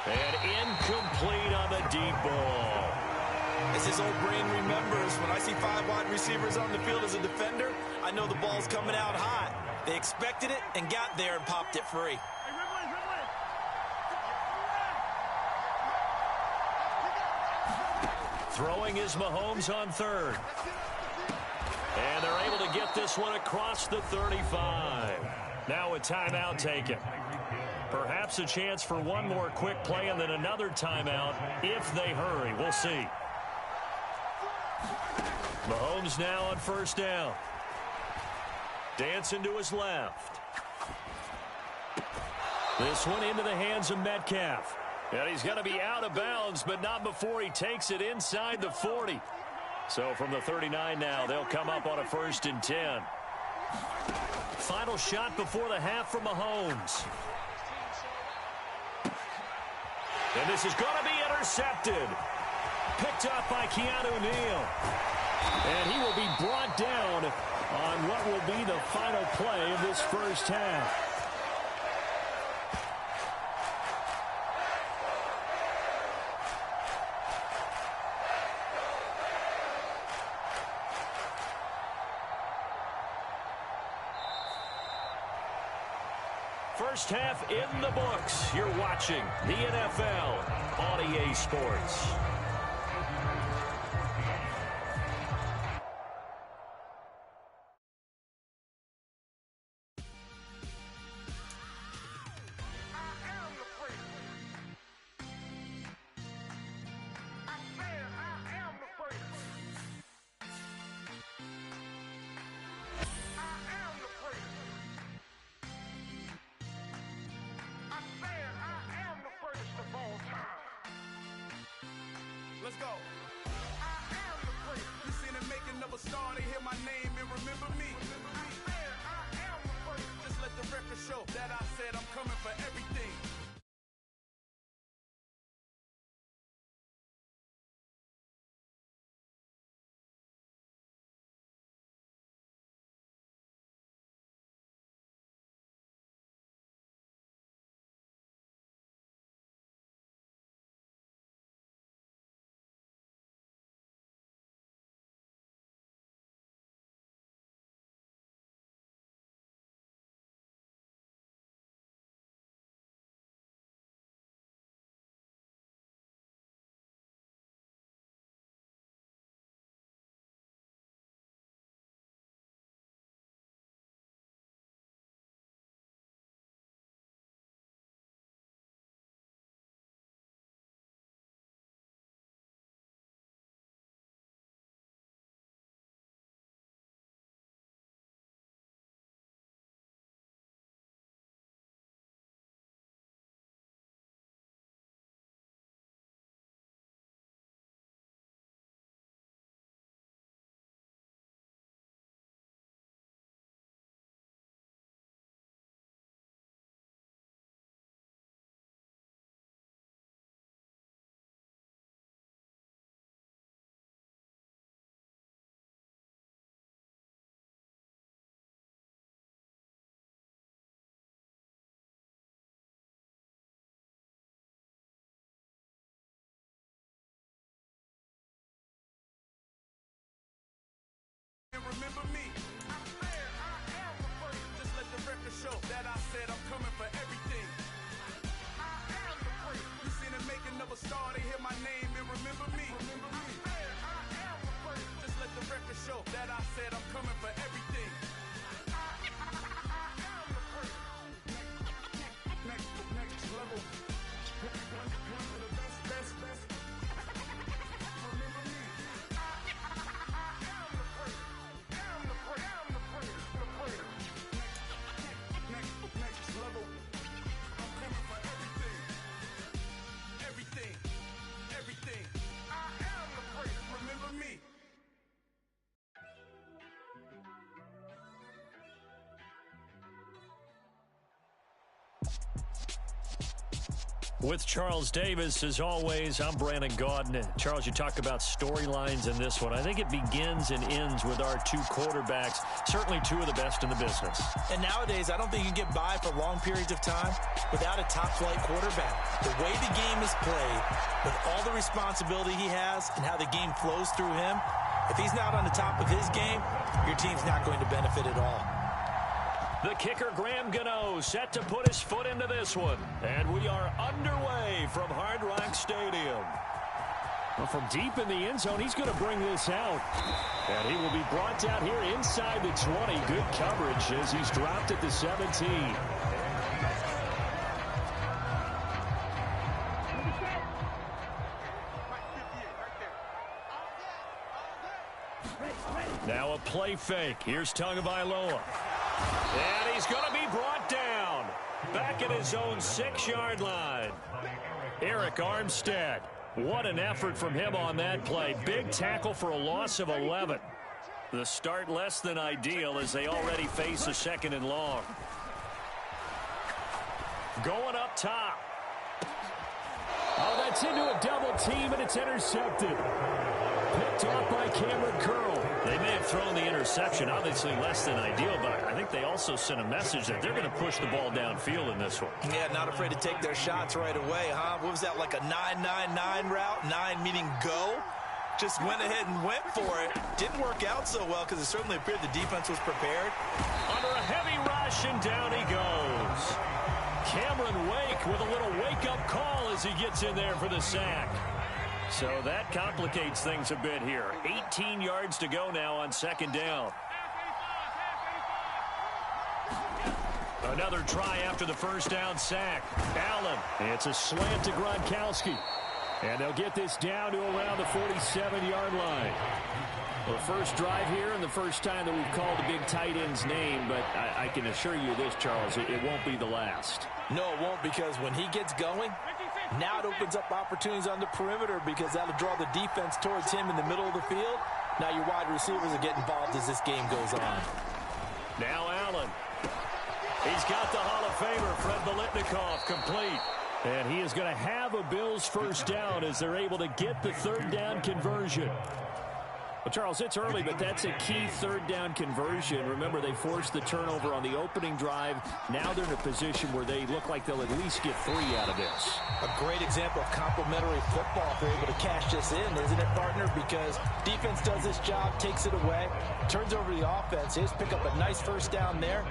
And incomplete on the deep ball. As his old brain remembers, when I see 5 wide receivers on the field as a defender, I know the ball's coming out hot. They expected it and got there and popped it free. Throwing is Mahomes on 3rd. And they're able to get this one across the 35. Now a timeout taken. Perhaps a chance for one more quick play and then another timeout if they hurry. We'll see. Mahomes now on 1st down. Dancing to his left. This one into the hands of Metcalf. And he's going to be out of bounds, but not before he takes it inside the 40. So from the 39 now, they'll come up on a 1st and 10. Final shot before the half from Mahomes. And this is going to be intercepted. Picked up by Keanu Neal. And he will be brought down on what will be the final play of this 1st half. First half in the books. You're watching the NFL on EA Sports. Let's go. I am the great. You seen the making of a star, they hear my name and remember me. I am the great. Just let the record show that I said I'm coming for everything. Remember me. I am the first. Just let the record show that I said I'm coming for everything. I am the first. You seen the making of a star, they hear my name and remember me. I am the first. Just let the record show that I said I'm coming for everything. I am the first. Next level. One of the best. Remember me. Everything. I am the great. Remember me. With Charles Davis, as always, I'm Brandon Gaudin. Charles, you talk about storylines in this one. I think it begins and ends with our two quarterbacks, certainly two of the best in the business. And nowadays, I don't think you can get by for long periods of time without a top-flight quarterback. The way the game is played, with all the responsibility he has and how the game flows through him, if he's not on the top of his game, your team's not going to benefit at all. The kicker, Graham Gano, set to put his foot into this one. And we are underway from Hard Rock Stadium. Well, from deep in the end zone, he's going to bring this out. And he will be brought down here inside the 20. Good coverage as he's dropped at the 17. Now a play fake. Here's Tagovailoa. And he's going to be brought down. Back at his own 6-yard line. Eric Armstead. What an effort from him on that play. Big tackle for a loss of 11. The start less than ideal as they already face a 2nd and long. Going up top. Oh, that's into a double team, and it's intercepted. Picked off by Cameron Curl. They may have thrown the interception, obviously less than ideal, but I think they also sent a message that they're going to push the ball downfield in this one. Yeah, not afraid to take their shots right away, huh? What was that, like a 9-9-9 route? 9 meaning go? Just went ahead and went for it. Didn't work out so well because it certainly appeared the defense was prepared. Under a heavy rush, and down he goes. Cameron Wake with a little wake-up call as he gets in there for the sack. So that complicates things a bit here. 18 yards to go now on second down. Another try after the first down sack. Allen. It's a slant to Gronkowski. And they'll get this down to around the 47-yard line. Well, the first drive here and the first time that we've called a big tight end's name, but I can assure you this, Charles, it won't be the last. No, it won't, because when he gets going, now it opens up opportunities on the perimeter because that'll draw the defense towards him in the middle of the field. Now your wide receivers are getting involved as this game goes on. Now Allen. He's got the Hall of Famer, Fred Biletnikoff, complete. And he is going to have a Bills first down as they're able to get the third down conversion. Well, Charles, it's early, but that's a key third down conversion. Remember, they forced the turnover on the opening drive. Now they're in a position where they look like they'll at least get 3 out of this. A great example of complementary football if they're able to cash this in, isn't it, partner? Because defense does this job, takes it away, turns over the offense. They just pick up a nice first down there.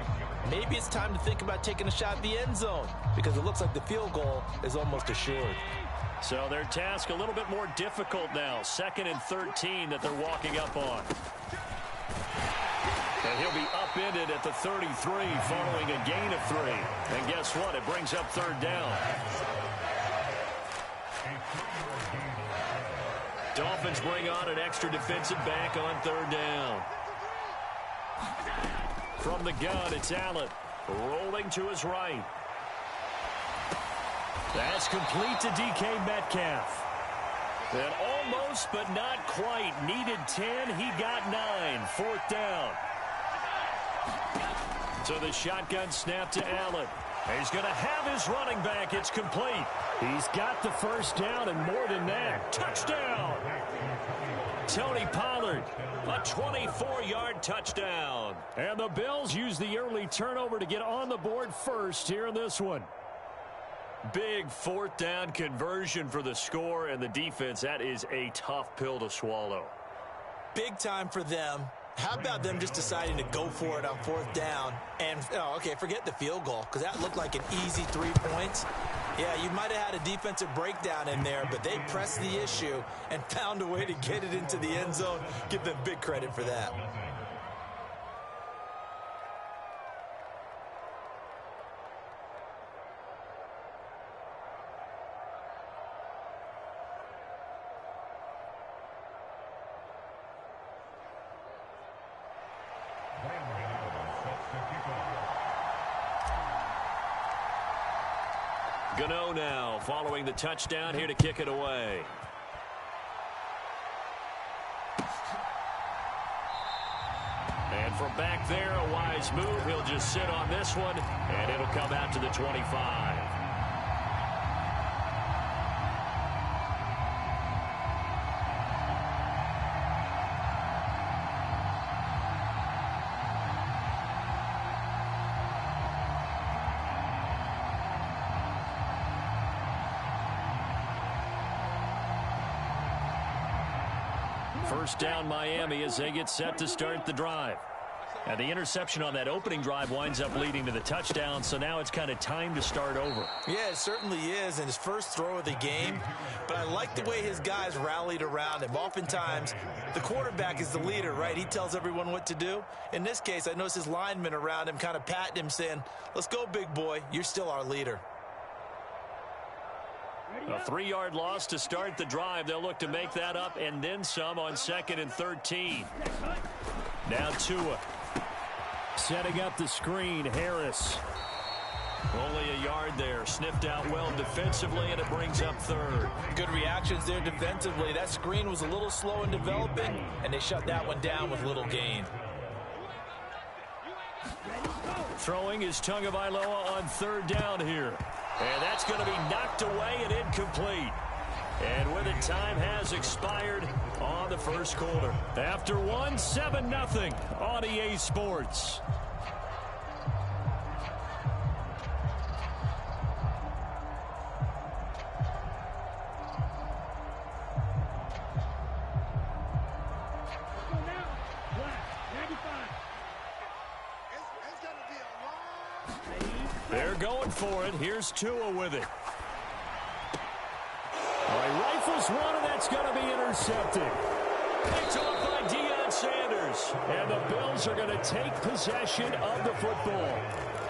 Maybe it's time to think about taking a shot at the end zone because it looks like the field goal is almost assured. So their task a little bit more difficult now. 2nd and 13 that they're walking up on. And he'll be upended at the 33 following a gain of 3. And guess what? It brings up third down. Dolphins bring on an extra defensive back on third down. From the gun, it's Allen. Rolling to his right. That's complete to DK Metcalf. And almost, but not quite. Needed 10. He got 9. 4th down. So the shotgun snap to Allen. He's going to have his running back. It's complete. He's got the first down and more than that. Touchdown. Tony Pollard, a 24-yard touchdown. And the Bills use the early turnover to get on the board first here in this one. Big 4th down conversion for the score, and the defense, that is a tough pill to swallow. Big time for them. How about them just deciding to go for it on 4th down? And, okay, forget the field goal, because that looked like an easy 3 points. Yeah, you might have had a defensive breakdown in there, but they pressed the issue and found a way to get it into the end zone. Give them big credit for that. Gano now following the touchdown here to kick it away. And from back there, a wise move. He'll just sit on this one, and it'll come out to the 25. First down Miami as they get set to start the drive. And the interception on that opening drive winds up leading to the touchdown, so now it's kind of time to start over. Yeah, it certainly is, and his first throw of the game. But I like the way his guys rallied around him. Oftentimes, the quarterback is the leader, right? He tells everyone what to do. In this case, I noticed his linemen around him kind of patting him, saying, "Let's go, big boy. You're still our leader." A 3-yard loss to start the drive. They'll look to make that up and then some on 2nd and 13. Now Tua. Setting up the screen, Harris. Only a yard there. Sniffed out well defensively, and it brings up 3rd. Good reactions there defensively. That screen was a little slow in developing, and they shut that one down with little gain. Throwing is Tagovailoa on 3rd down here. And that's going to be knocked away and incomplete. And with it, time has expired on the first quarter. After 7-0 on EA Sports. It's going to be a long They're going for it. Here's Tua with it. All right, rifles one, and that's going to be intercepted. Picked off by Deion Sanders. And the Bills are going to take possession of the football.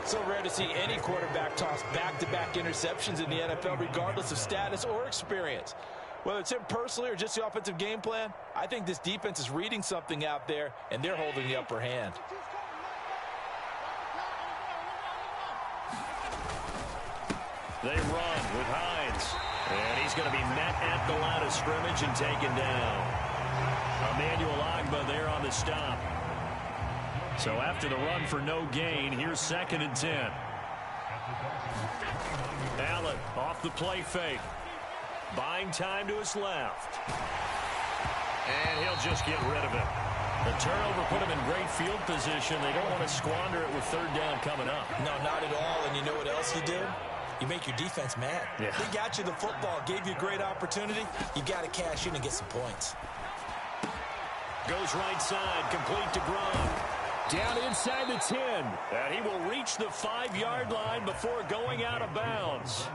So rare to see any quarterback toss back-to-back interceptions in the NFL, regardless of status or experience. Whether it's him personally or just the offensive game plan, I think this defense is reading something out there, and they're holding the upper hand. They run with Hines. And he's going to be met at the line of scrimmage and taken down. Emmanuel Ogbah there on the stop. So after the run for no gain, here's 2nd and 10. Allen off the play fake. Buying time to his left. And he'll just get rid of it. The turnover put him in great field position. They don't want to squander it with 3rd down coming up. No, not at all. And you know what else you do? You make your defense mad. Yeah. They got you the football, gave you a great opportunity. You got to cash in and get some points. Goes right side, complete to Gronk. Down inside the 10. And he will reach the 5-yard line before going out of bounds.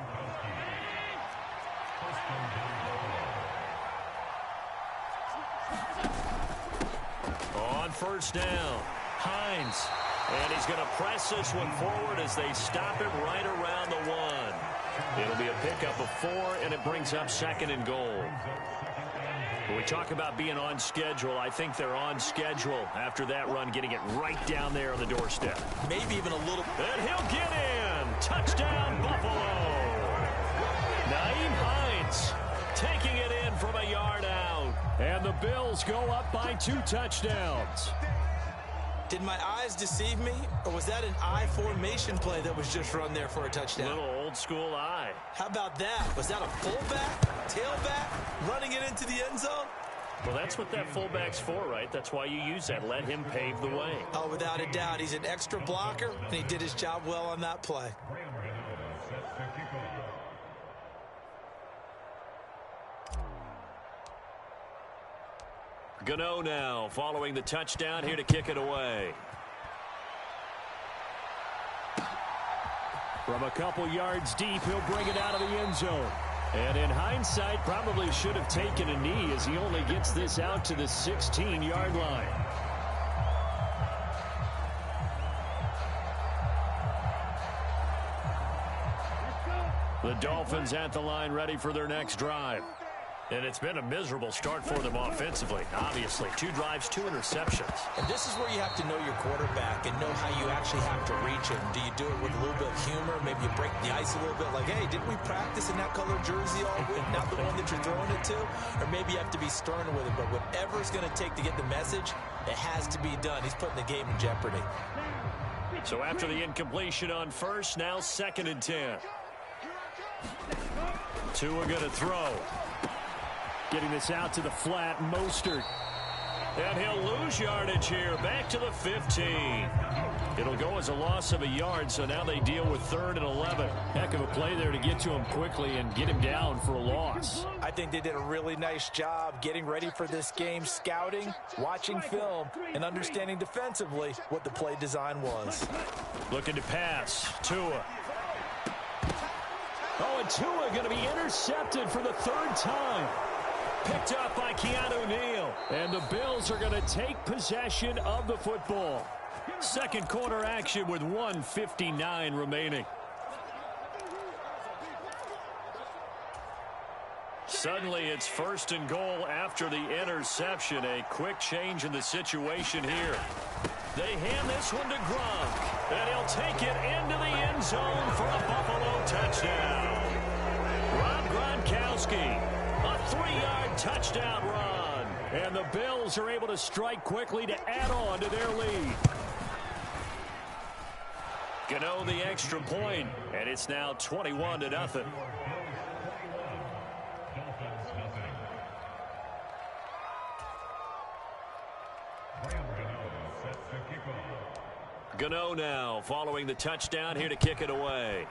On 1st down, Hines. And he's going to press this one forward as they stop him right around the 1. It'll be a pickup of 4, and it brings up 2nd and goal. When we talk about being on schedule, I think they're on schedule after that run, getting it right down there on the doorstep. Maybe even a little. And he'll get in. Touchdown, Buffalo. Nyheim Hines taking it in from a yard out. And the Bills go up by 2 touchdowns. Did my eyes deceive me, or was that an I formation play that was just run there for a touchdown? Little old school eye. How about that? Was that a fullback, tailback, running it into the end zone? Well, that's what that fullback's for, right? That's why you use that. Let him pave the way. Oh, without a doubt. He's an extra blocker, and he did his job well on that play. Gano now following the touchdown here to kick it away. From a couple yards deep, he'll bring it out of the end zone. And in hindsight, probably should have taken a knee as he only gets this out to the 16-yard line. The Dolphins at the line ready for their next drive. And it's been a miserable start for them offensively. Obviously, 2 drives, 2 interceptions. And this is where you have to know your quarterback and know how you actually have to reach him. Do you do it with a little bit of humor? Maybe you break the ice a little bit like, hey, didn't we practice in that color jersey all week? Not the one that you're throwing it to? Or maybe you have to be stern with him. But whatever it's going to take to get the message, it has to be done. He's putting the game in jeopardy. So after the incompletion on 1st, now 2nd and 10. Tua going to throw. Getting this out to the flat, Mostert. And he'll lose yardage here, back to the 15. It'll go as a loss of a yard, so now they deal with 3rd and 11. Heck of a play there to get to him quickly and get him down for a loss. I think they did a really nice job getting ready for this game, scouting, watching film, and understanding defensively what the play design was. Looking to pass, Tua. Oh, and Tua going to be intercepted for the 3rd time. Picked up by Keanu Neal. And the Bills are going to take possession of the football. 2nd quarter action with 1:59 remaining. Suddenly it's 1st and goal after the interception. A quick change in the situation here. They hand this one to Gronk. And he'll take it into the end zone for a Buffalo touchdown. Rob Gronkowski. A 3-yard touchdown run. And the Bills are able to strike quickly to add on to their lead. Gano the extra point, and it's now 21-0. Gano now following the touchdown here to kick it away.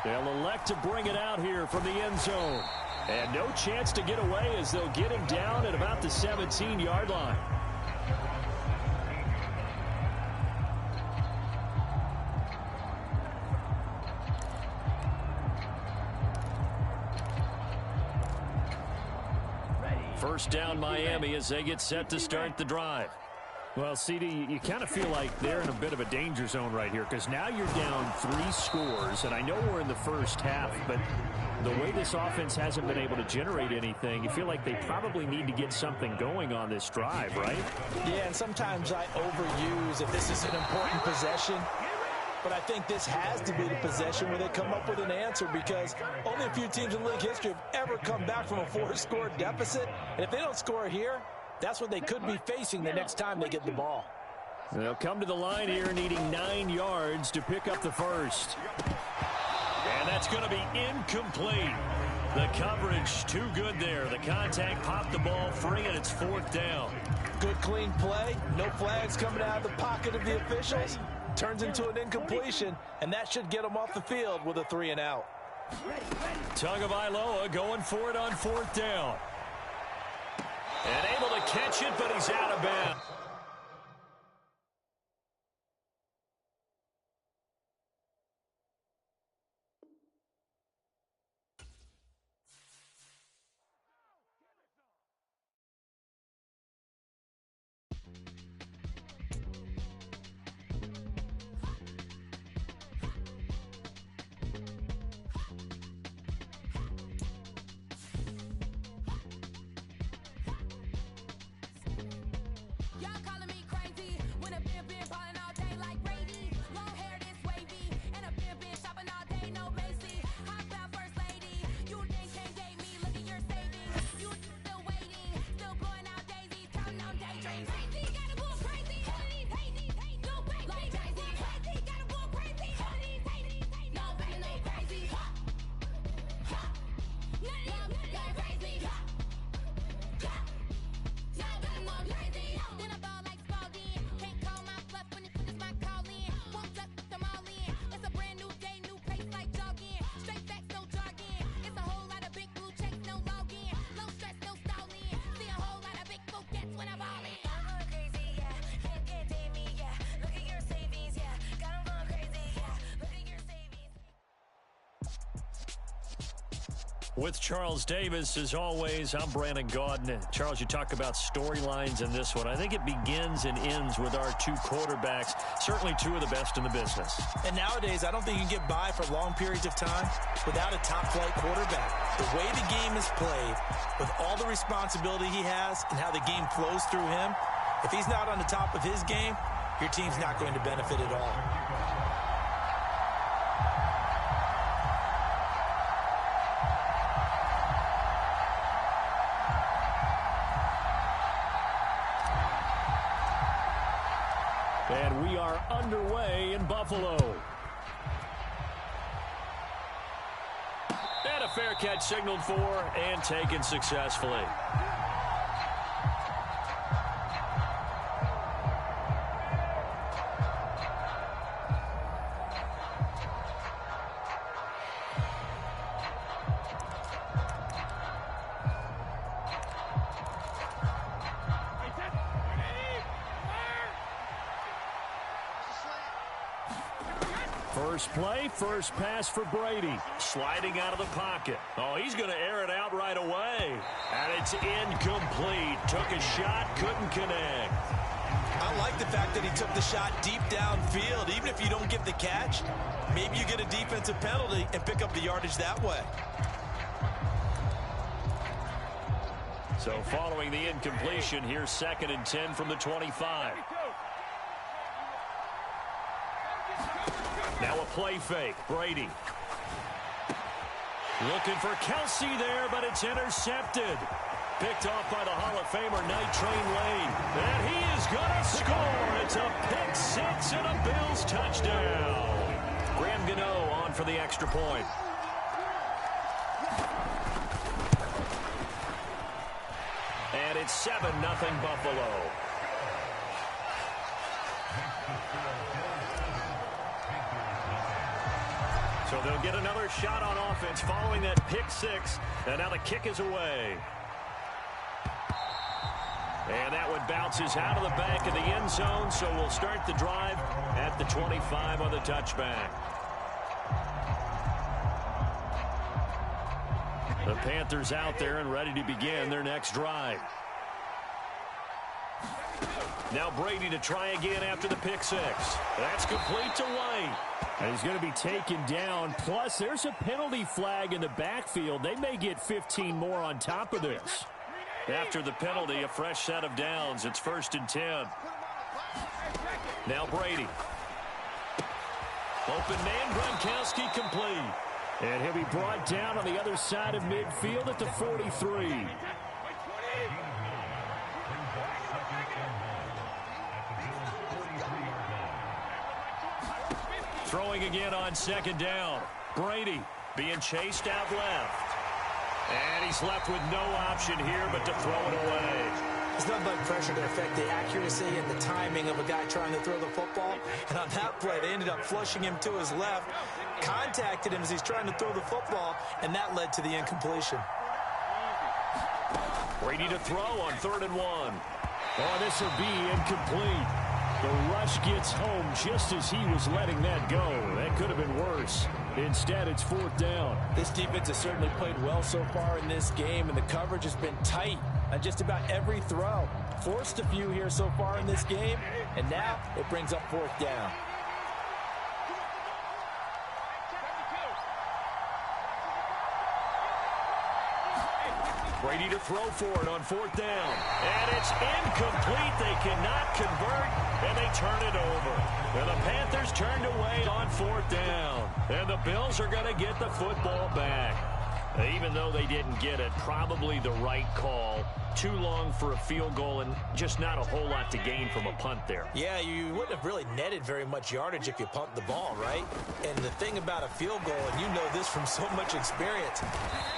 They'll elect to bring it out here from the end zone. And no chance to get away as they'll get him down at about the 17-yard line. First down Miami as they get set to start the drive. Well, CD, you kind of feel like they're in a bit of a danger zone right here because now you're down 3 scores, and I know we're in the first half, but the way this offense hasn't been able to generate anything, you feel like they probably need to get something going on this drive, right? Yeah, and sometimes I overuse if this is an important possession. But I think this has to be the possession where they come up with an answer because only a few teams in league history have ever come back from a 4-score deficit. And if they don't score here, that's what they could be facing the next time they get the ball. They'll come to the line here needing 9 yards to pick up the first. And that's going to be incomplete. The coverage too good there. The contact popped the ball free, and it's 4th down. Good clean play. No flags coming out of the pocket of the officials. Turns into an incompletion, and that should get them off the field with a 3-and-out. Tagovailoa going for it on 4th down. And able to catch it, but he's out of bounds. With Charles Davis, as always, I'm Brandon Gaudin. Charles, you talk about storylines in this one. I think it begins and ends with our 2 quarterbacks, certainly 2 of the best in the business. And nowadays, I don't think you can get by for long periods of time without a top-flight quarterback. The way the game is played, with all the responsibility he has and how the game flows through him, if he's not on the top of his game, your team's not going to benefit at all. And we are underway in Buffalo. And a fair catch signaled for and taken successfully. First play, first pass for Brady. Sliding out of the pocket. Oh, he's going to air it out right away. And it's incomplete. Took a shot, couldn't connect. I like the fact that he took the shot deep downfield. Even if you don't get the catch, maybe you get a defensive penalty and pick up the yardage that way. So following the incompletion, here's 2nd and 10 from the 25. Now a play fake. Brady. Looking for Kelsey there, but it's intercepted. Picked off by the Hall of Famer, Night Train Lane. And he is going to score. It's a pick 6 and a Bills touchdown. Graham Gano on for the extra point. And it's 7-0 Buffalo. So they'll get another shot on offense following that pick 6. And now the kick is away. And that one bounces out of the back of the end zone. So we'll start the drive at the 25 on the touchback. The Panthers out there and ready to begin their next drive. Now Brady to try again after the pick six. That's complete to White. And he's going to be taken down. Plus, there's a penalty flag in the backfield. They may get 15 more on top of this. After the penalty, a fresh set of downs. It's 1st and 10. Now Brady. Open man, Gronkowski complete. And he'll be brought down on the other side of midfield at the 43. Throwing again on 2nd down. Brady being chased out left. And he's left with no option here but to throw it away. There's nothing but pressure to affect the accuracy and the timing of a guy trying to throw the football. And on that play, they ended up flushing him to his left, contacted him as he's trying to throw the football, and that led to the incompletion. Brady to throw on 3rd and 1. Oh, this will be incomplete. The rush gets home just as he was letting that go. That could have been worse. Instead, it's 4th down. This defense has certainly played well so far in this game, and the coverage has been tight on just about every throw. Forced a few here so far in this game, and now it brings up 4th down. Brady to throw for it on 4th down. And it's incomplete. They cannot convert, and they turn it over. And the Panthers turned away on 4th down. And the Bills are going to get the football back. Even though they didn't get it, probably the right call. Too long for a field goal and just not a whole lot to gain from a punt there. Yeah, you wouldn't have really netted very much yardage if you pumped the ball, right? And the thing about a field goal, and you know this from so much experience,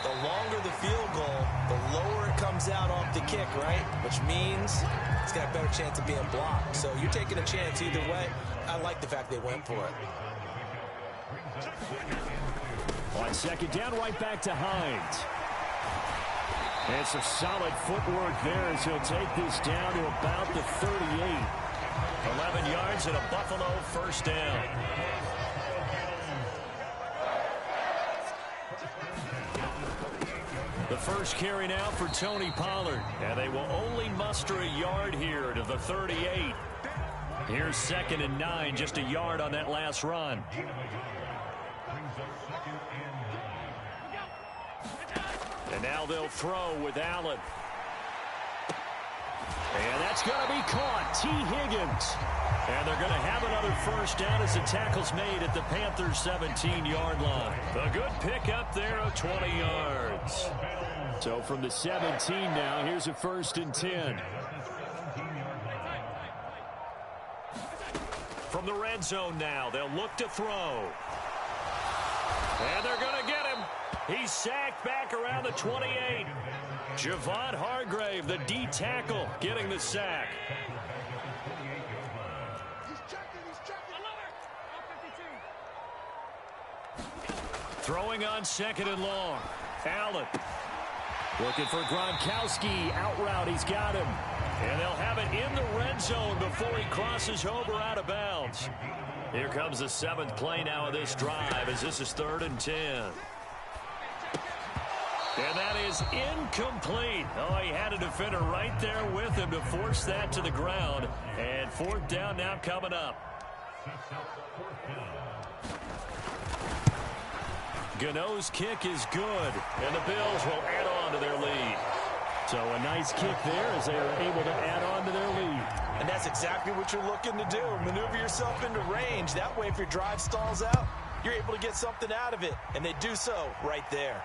the longer the field goal, the lower it comes out off the kick, right? Which means it's got a better chance of being blocked. So you're taking a chance either way. I like the fact they went for it. On 2nd down, right back to Hines. And some solid footwork there as he'll take this down to about the 38. 11 yards and a Buffalo 1st down. The first carry now for Tony Pollard. And they will only muster a yard here to the 38. Here's 2nd and 9, just a yard on that last run. And now they'll throw with Allen. And that's going to be caught. T. Higgins. And they're going to have another 1st down as the tackle's made at the Panthers' 17-yard line. A good pickup there of 20 yards. So from the 17 now, here's a 1st and 10. From the red zone now, they'll look to throw. And they're going to get him. He's sacked back around the 28. Javon Hargrave, the D tackle, getting the sack. Throwing on 2nd and long. Allen looking for Gronkowski. Out route, he's got him. And they'll have it in the red zone before he crosses over out of bounds. Here comes the 7th play now of this drive as this is 3rd and 10. And that is incomplete. Oh, he had a defender right there with him to force that to the ground. And 4th down now coming up. Gano's kick is good, and the Bills will add on to their lead. So a nice kick there as they are able to add on to their lead. And that's exactly what you're looking to do. Maneuver yourself into range. That way, if your drive stalls out, you're able to get something out of it. And they do so right there.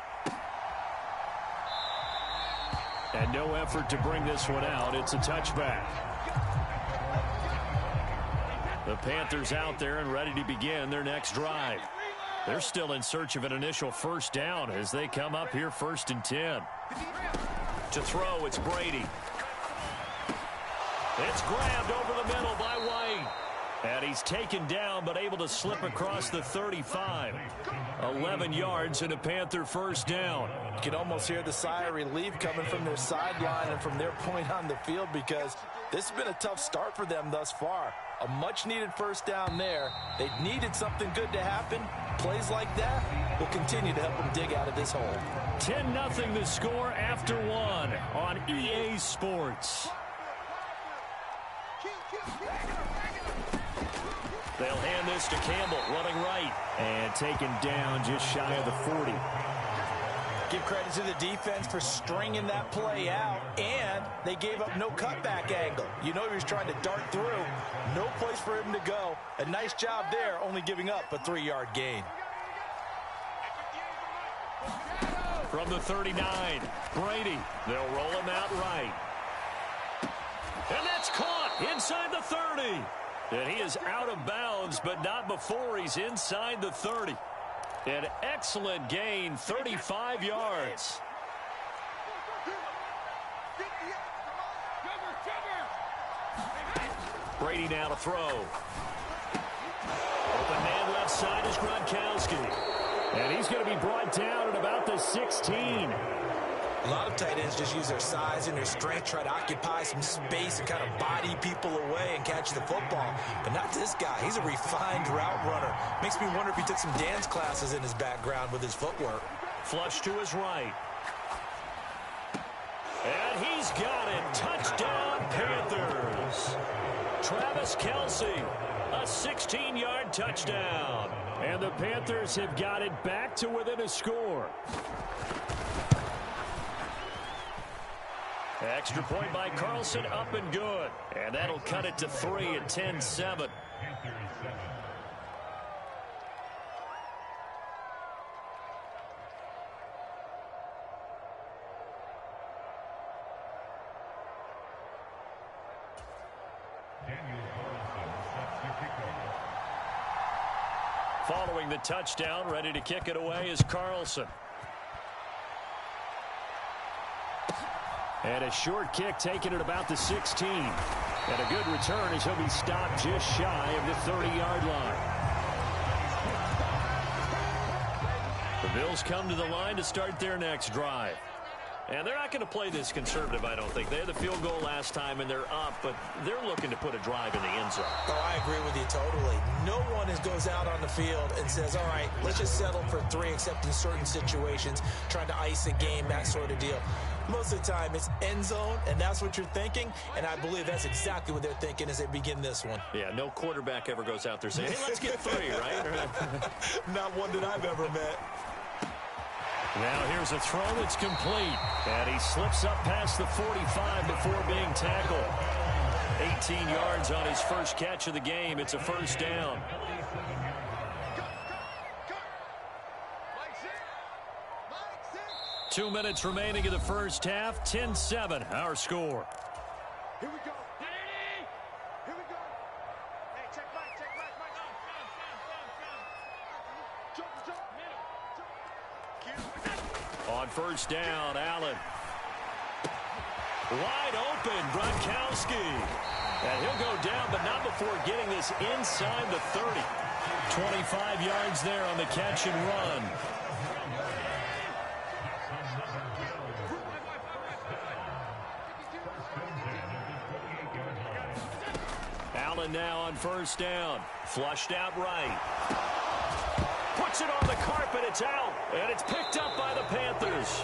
And no effort to bring this one out. It's a touchback. The Panthers out there and ready to begin their next drive. They're still in search of an initial 1st down as they come up here 1st and 10. To throw, it's Brady. It's grabbed over the middle by White. And he's taken down but able to slip across the 35. 11 yards and a Panther 1st down. You can almost hear the sigh of relief coming from their sideline and from their point on the field because this has been a tough start for them thus far. A much-needed 1st down there. They needed something good to happen. Plays like that will continue to help them dig out of this hole. 10-0 the score after one on EA Sports. They'll hand this to Campbell, running right, and taken down just shy of the 40. Give credit to the defense for stringing that play out, and they gave up no cutback angle. You know he was trying to dart through. No place for him to go. A nice job there, only giving up a 3-yard gain. From the 39, Brady. They'll roll him out right. And that's caught inside the 30. And he is out of bounds, but not before he's inside the 30. An excellent gain, 35 yards. Brady now to throw. Open man left side is Gronkowski. And he's going to be brought down at about the 16. A lot of tight ends just use their size and their strength, try to occupy some space and kind of body people away and catch the football. But not this guy. He's a refined route runner. Makes me wonder if he took some dance classes in his background with his footwork. Flush to his right. And he's got it. Touchdown, Panthers. Travis Kelce, a 16-yard touchdown. And the Panthers have got it back to within a score. Extra point by Carlson, up and good. And that'll cut it to 3 at 10-7. Following the touchdown, ready to kick it away is Carlson. And a short kick taken at about the 16. And a good return as he'll be stopped just shy of the 30-yard line. The Bills come to the line to start their next drive. And they're not going to play this conservative, I don't think. They had the field goal last time, and they're up, but they're looking to put a drive in the end zone. Oh, I agree with you totally. No one goes out on the field and says, all right, let's just settle for 3, except in certain situations, trying to ice a game, that sort of deal. Most of the time, it's end zone, and that's what you're thinking, and I believe that's exactly what they're thinking as they begin this one. Yeah, no quarterback ever goes out there saying, hey, let's get 3, right? Not one that I've ever met. Now here's a throw that's complete. And he slips up past the 45 before being tackled. 18 yards on his first catch of the game. It's a first down. Two minutes remaining in the first half. 10-7, our score. Here we go. Here we go. Hey, check Mike. Jump. On first down, Allen. Wide open, Gronkowski. And he'll go down, but not before getting this inside the 30. 25 yards there on the catch and run. Allen now on first down. Flushed out right. Puts it on the carpet. It's out. And it's picked up by the Panthers.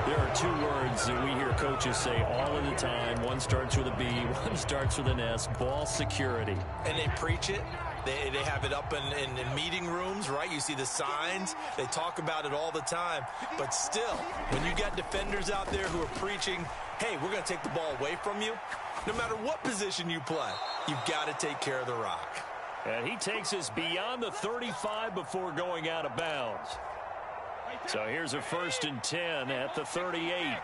There are two words that we hear coaches say all of the time. One starts with a B, one starts with an S. Ball security. And they preach it. They have it up in meeting rooms, right? You see the signs. They talk about it all the time. But still, when you got defenders out there who are preaching, hey, we're going to take the ball away from you, no matter what position you play, you've got to take care of the rock. And he takes us beyond the 35 before going out of bounds. So here's a 1st and 10 at the 38.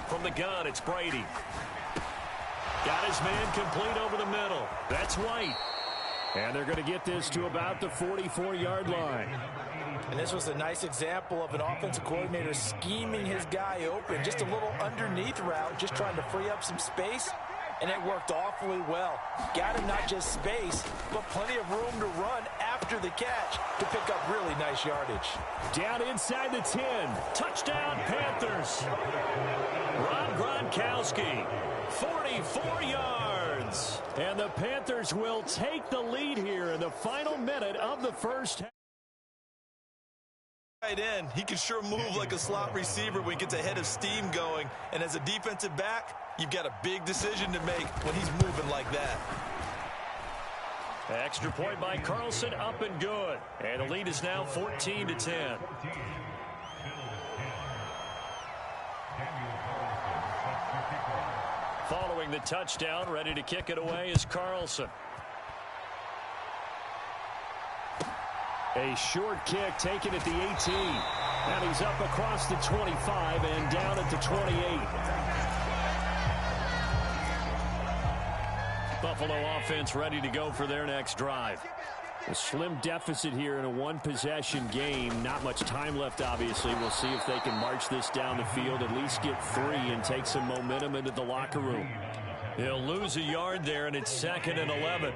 From the gun, it's Brady. Got his man complete over the middle. That's White. And they're going to get this to about the 44-yard line. And this was a nice example of an offensive coordinator scheming his guy open. Just a little underneath route, just trying to free up some space. And it worked awfully well. Got him not just space, but plenty of room to run after after the catch to pick up really nice yardage. Down inside the 10. Touchdown, Panthers. Rob Gronkowski, 44 yards. And the Panthers will take the lead here in the final minute of the first half. Right in. He can sure move like a slot receiver when he gets a head of steam going. And as a defensive back, you've got a big decision to make when he's moving like that. Extra point by Carlson, up and good. And the lead is now 14-10. Following the touchdown, ready to kick it away is Carlson. A short kick taken at the 18. And he's up across the 25 and down at the 28. Buffalo offense ready to go for their next drive. A slim deficit here in a one-possession game. Not much time left, obviously. We'll see if they can march this down the field, at least get 3 and take some momentum into the locker room. He'll lose a yard there, and it's 2nd and 11.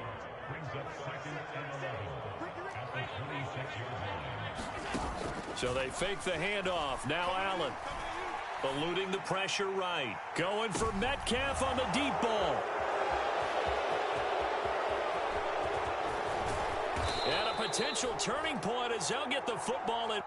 So they fake the handoff. Now Allen. Eluding the pressure right. Going for Metcalf on the deep ball. And a potential turning point as they'll get the football in.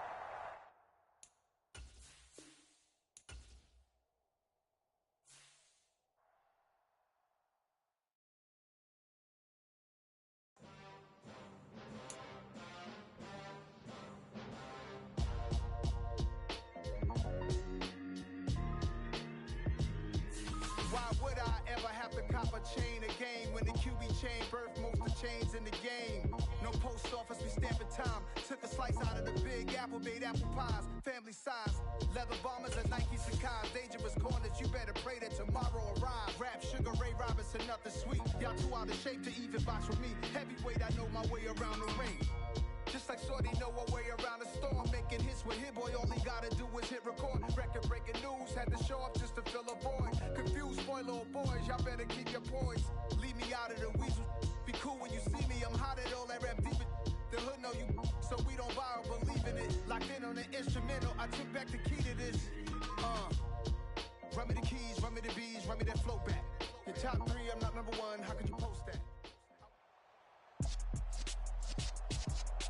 Chain a game when the QB chain birthed most of chains in the game. No post office, we stamping time. Took a slice out of the big apple, made apple pies, family size. Leather bombers and Nike Sacai's. Dangerous corners, you better pray that tomorrow arrives. Rap, Sugar Ray Robinson, nothing sweet. Y'all too out of shape to even box with me. Heavyweight, I know my way around the ring. Just like Shorty know her way around the storm. Making hits with Hit Boy, all he gotta do is hit record. Record breaking news, had to show up just to fill a void. Confused, spoiled little boys, y'all better keep your poise. Leave me out of the weasel. Be cool when you see me, I'm hot at all that rap deep. The hood know you, so we don't borrow, believe in it. Locked in on the instrumental, I took back the key to this. Run me the keys, run me the bees, run me that flow back. Your top 3, I'm not number 1, how could you post that?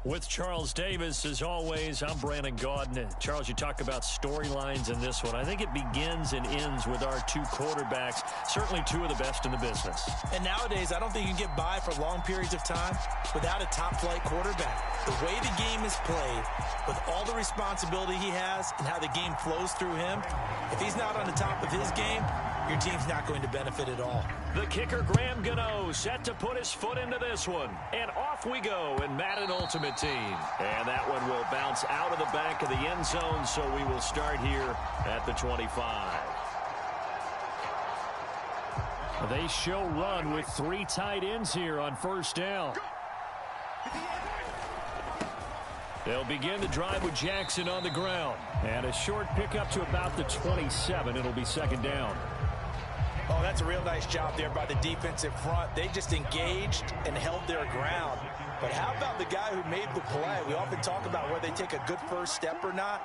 With Charles Davis, as always, I'm Brandon Gaudin. Charles, you talk about storylines in this one. I think it begins and ends with our 2 quarterbacks, certainly 2 of the best in the business. And nowadays, I don't think you can get by for long periods of time without a top-flight quarterback. The way the game is played, with all the responsibility he has and how the game flows through him, if he's not on the top of his game, your team's not going to benefit at all. The kicker, Graham Gano, set to put his foot into this one. And off we go in Madden Ultimate Team. And that one will bounce out of the back of the end zone, so we will start here at the 25. They show run with 3 tight ends here on first down. They'll begin the drive with Jackson on the ground. And a short pickup to about the 27. It'll be 2nd down. Oh, that's a real nice job there by the defensive front. They just engaged and held their ground. But how about the guy who made the play? We often talk about whether they take a good first step or not.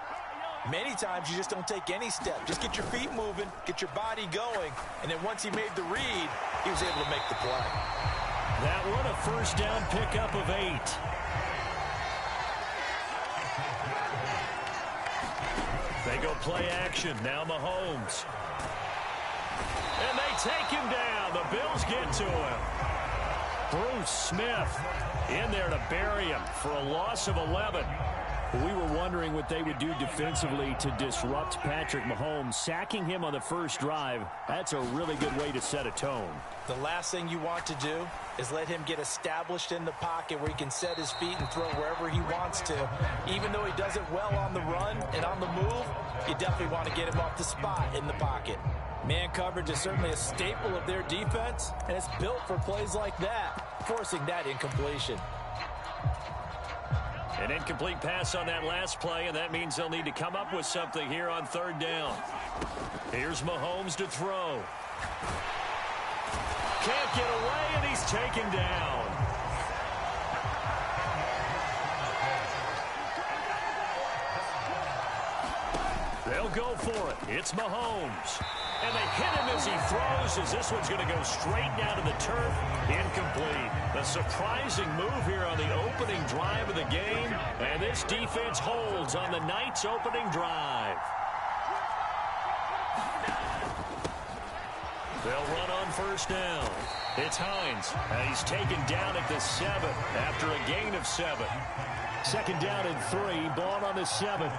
Many times you just don't take any step. Just get your feet moving, get your body going, and then once he made the read, he was able to make the play. That one, a first down pickup of 8. They go play action. Now Mahomes. And they take him down. The Bills get to him. Bruce Smith in there to bury him for a loss of 11. We were wondering what they would do defensively to disrupt Patrick Mahomes. Sacking him on the first drive, that's a really good way to set a tone. The last thing you want to do is let him get established in the pocket where he can set his feet and throw wherever he wants to. Even though he does it well on the run and on the move, you definitely want to get him off the spot in the pocket. Man coverage is certainly a staple of their defense, and it's built for plays like that, forcing that incompletion. An incomplete pass on that last play, and that means they'll need to come up with something here on 3rd down. Here's Mahomes to throw. Can't get away, and he's taken down. They'll go for it. It's Mahomes. And they hit him as he throws, as this one's going to go straight down to the turf. Incomplete. A surprising move here on the opening drive of the game. And this defense holds on the night's opening drive. They'll run on first down. It's Hines. And he's taken down at the 7 after a gain of 7. Second down and 3. Ball on the 7.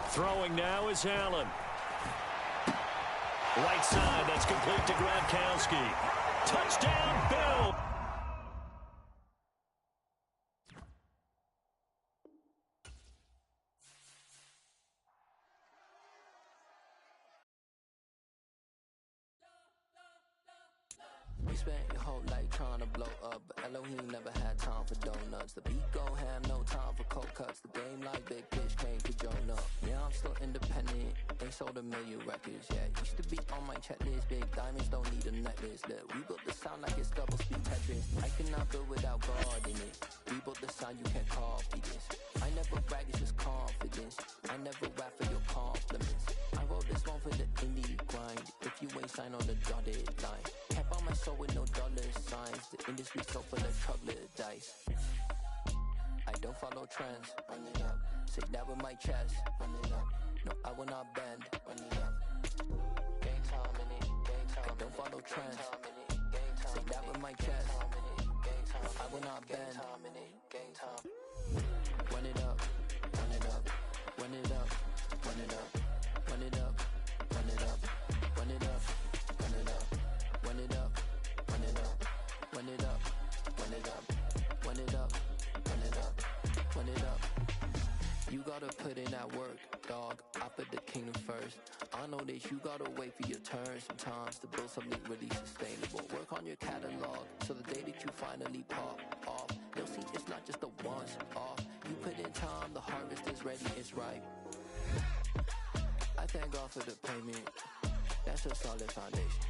Throwing now is Allen. Right side, that's complete to Gronkowski. Touchdown, Bill! You spent your whole life trying to blow up, but Elohim never had time for donuts. The beat gon' have no time for cold cuts. The game like Big Fish came to join up. Yeah, I'm still independent, ain't sold a million records yet. Used to be on my checklist, big diamonds don't need a necklace. Look, we built the sound like it's double speed Tetris. I cannot build without God in it. We built the sound, you can't copy this. I never brag, it's just confidence. I never rap for your compliments. I wrote this one for the indie grind. If you ain't signed on the dotted line, can't buy my soul with no dollar signs. The industry's so full of troglodytes. I don't follow trends. Run it up. Say that with my chest. Run it up. No, I will not bend. Run it up. Game time in it. Game time. I don't follow trends. Say that with my chest. No, I will not bend. Game time. Run it up. Run it up. Run it up. Run it up. Run it up. Run it up. Run it up. Run it up. Run it up. Run it up. Run it up. Run it up. Run it up. Run it up. Run it up. You gotta put in that work, dog. I put the kingdom first. I know that you gotta wait for your turn sometimes to build something really sustainable. Work on your catalog so the day that you finally pop off, they'll see it's not just a once off. You put in time, the harvest is ready, it's ripe. I thank God for the payment. That's a solid foundation.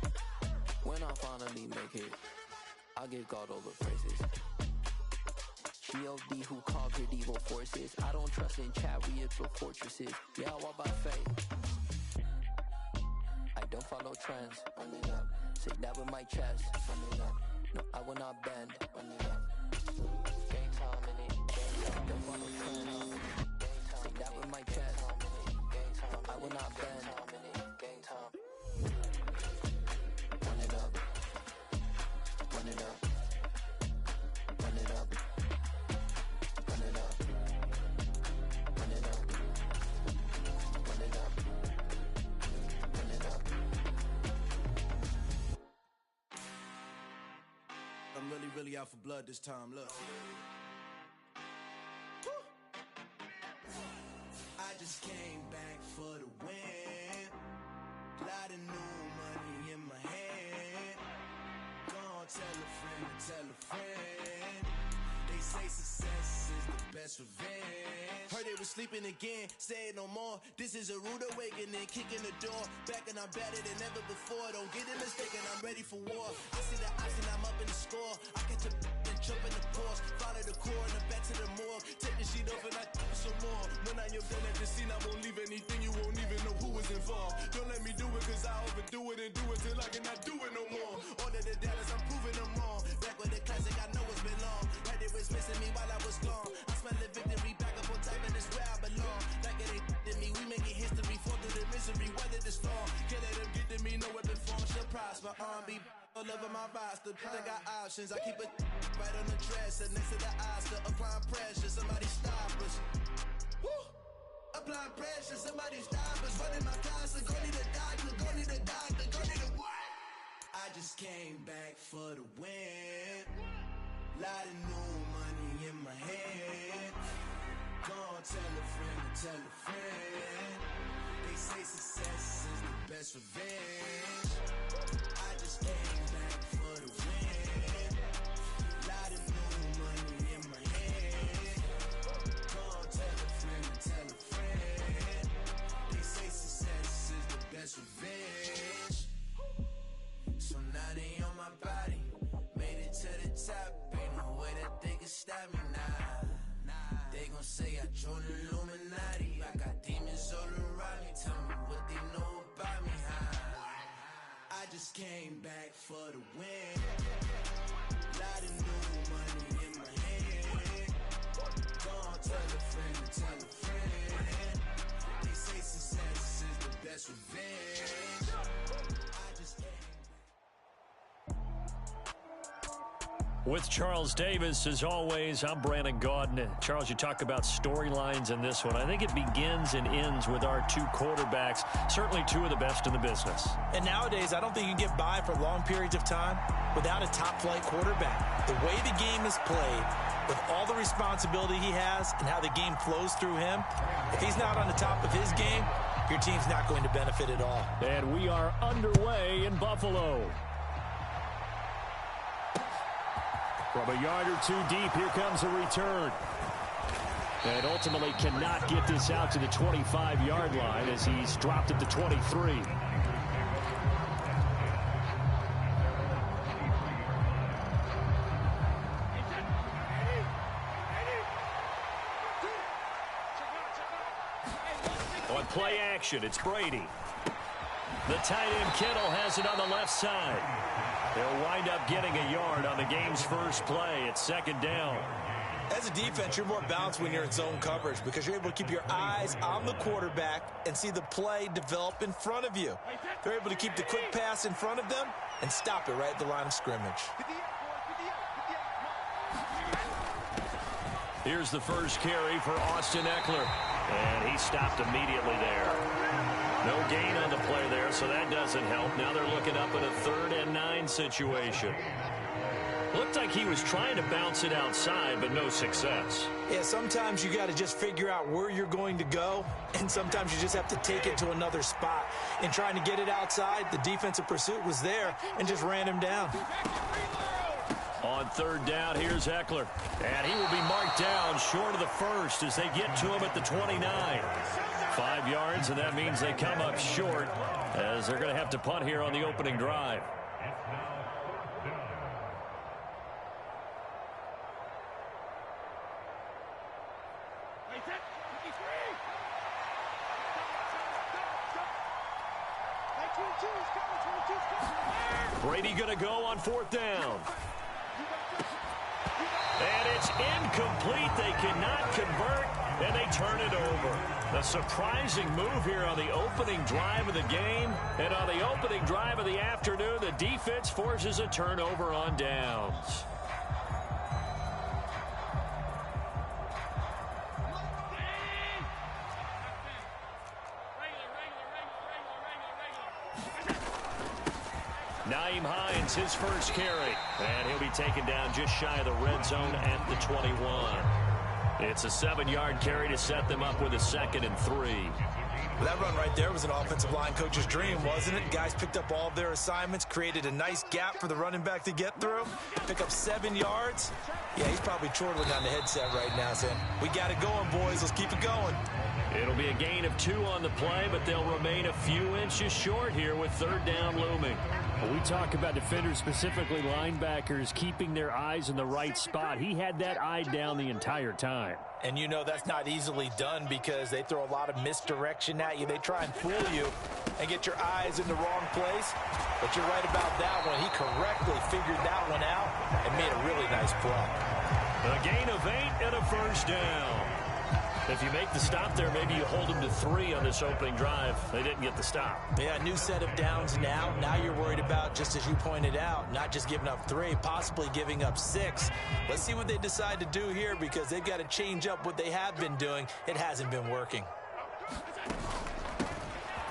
When I finally make it, I'll give God all the praises. G.O.D. who conquered evil forces. I don't trust in chariots or fortresses. Yeah, I walk by faith. I don't follow trends. Run it up. Say that with my chest. Run it up. No, I will not bend. Run it up. Game time in it. Game time. Don't follow trends. Say that with my chest. No, I will not bend. Game time. Run it up. Run it up. Run it up. Run it up. Run it up. Run it up. Run it up. I'm really out for blood this time, look. I just came back for the win. Lot of new money in my hand. Gonna tell a friend to tell a friend. They say success is the best revenge. Heard they was sleeping again, say it no more. This is a rude awakening, kicking the door. Back and I'm better than ever before. Don't get it mistaken, I'm ready for war. I see the option, I'm up in the score. I catch a and jump in the course. Follow the core and the back to the morgue. Take the sheet off and I some more. When I am done at the scene, I won't leave anything. You won't even know who was involved. Don't let me do it cause I overdo it and do it till I cannot do it no more. All of the doubters, I'm proving them wrong. Back with the classic, I know it's been long. Right, they was missing me while I was gone. I smell the victory back up on top and it's where I belong. Like it ain't to me, we making history. Fall through the misery, weather the storm. Can't let them get to me, no weapon form shall prosper. R&B all over my roster, I got options. I keep it right on the dresser, next to the Oscar. Applying pressure, somebody stop us. Woo! Applying pressure, somebody stop us. Running my closet, go need a doctor, go need a doctor, go need a what? I just came back for the win. Lot of new money in my hand. Gonna tell a friend to tell a friend. They say success is the best revenge. I just came back for the win. Lot of new money in my hand. Gonna tell a friend to tell a friend. They say success is the best revenge. So now they on my back. they gon' say I joined the Illuminati. I got demons all around me, tell me what they know about me. I just came back for the win. Lot of new money in my hand. Go on, tell a friend, tell a friend. They say success is the best revenge. I just came. With Charles Davis, as always, I'm Brandon Gaudin. Charles, you talk about storylines in this one. I think it begins and ends with our two quarterbacks, certainly two of the best in the business. And nowadays, I don't think you can get by for long periods of time without a top-flight quarterback. The way the game is played, with all the responsibility he has and how the game flows through him, if he's not on the top of his game, your team's not going to benefit at all. And we are underway in Buffalo. From a yard or two deep, here comes a return. And ultimately cannot get this out to the 25-yard line as he's dropped at the 23. On play action, it's Brady. The tight end Kittle has it on the left side. They'll wind up getting a yard on the game's first play. It's second down. As a defense, you're more balanced when you're in zone coverage because you're able to keep your eyes on the quarterback and see the play develop in front of you. They're able to keep the quick pass in front of them and stop it right at the line of scrimmage. Here's the first carry for Austin Eckler. And he stopped immediately there. No gain on the play there, so that doesn't help. Now they're looking up at a 3rd and 9 situation. Looked like he was trying to bounce it outside, but no success. Yeah, sometimes you got to just figure out where you're going to go, and sometimes you just have to take it to another spot. In trying to get it outside, the defensive pursuit was there and just ran him down. On 3rd down, here's Eckler. And he will be marked down short of the first as they get to him at the 29. 5 yards, and that means they come up short as they're going to have to punt here on the opening drive. Brady going to go on 4th down. And it's incomplete. They cannot convert, and they turn it over. A surprising move here on the opening drive of the game. And on the opening drive of the afternoon, the defense forces a turnover on downs. Nyheim Hines, his first carry. And he'll be taken down just shy of the red zone at the 21. It's a 7-yard carry to set them up with a 2nd and 3. Well, that run right there was an offensive line coach's dream, wasn't it? Guys picked up all of their assignments, created a nice gap for the running back to get through, pick up 7 yards. Yeah, he's probably chortling on the headset right now saying, we got it going, boys. Let's keep it going. It'll be a gain of 2 on the play, but they'll remain a few inches short here with 3rd down looming. We talk about defenders, specifically linebackers, keeping their eyes in the right spot. He had that eye down the entire time. And you know that's not easily done because they throw a lot of misdirection at you. They try and fool you and get your eyes in the wrong place. But you're right about that one. He correctly figured that one out and made a really nice play. A gain of 8 and a first down. If you make the stop there, maybe you hold them to 3 on this opening drive. They didn't get the stop. Yeah, new set of downs now. Now you're worried about, just as you pointed out, not just giving up 3, possibly giving up 6. Let's see what they decide to do here because they've got to change up what they have been doing. It hasn't been working.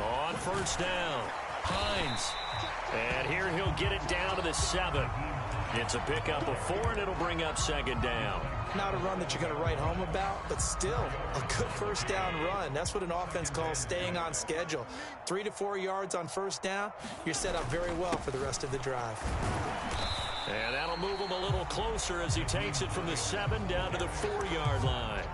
On 1st down, Hines. And here he'll get it down to the 7. It's a pickup of 4, and it'll bring up 2nd down. Not a run that you're going to write home about, but still a good 1st down run. That's what an offense calls staying on schedule. 3 to 4 yards on 1st down, you're set up very well for the rest of the drive. And that'll move him a little closer as he takes it from the 7 down to the 4-yard line.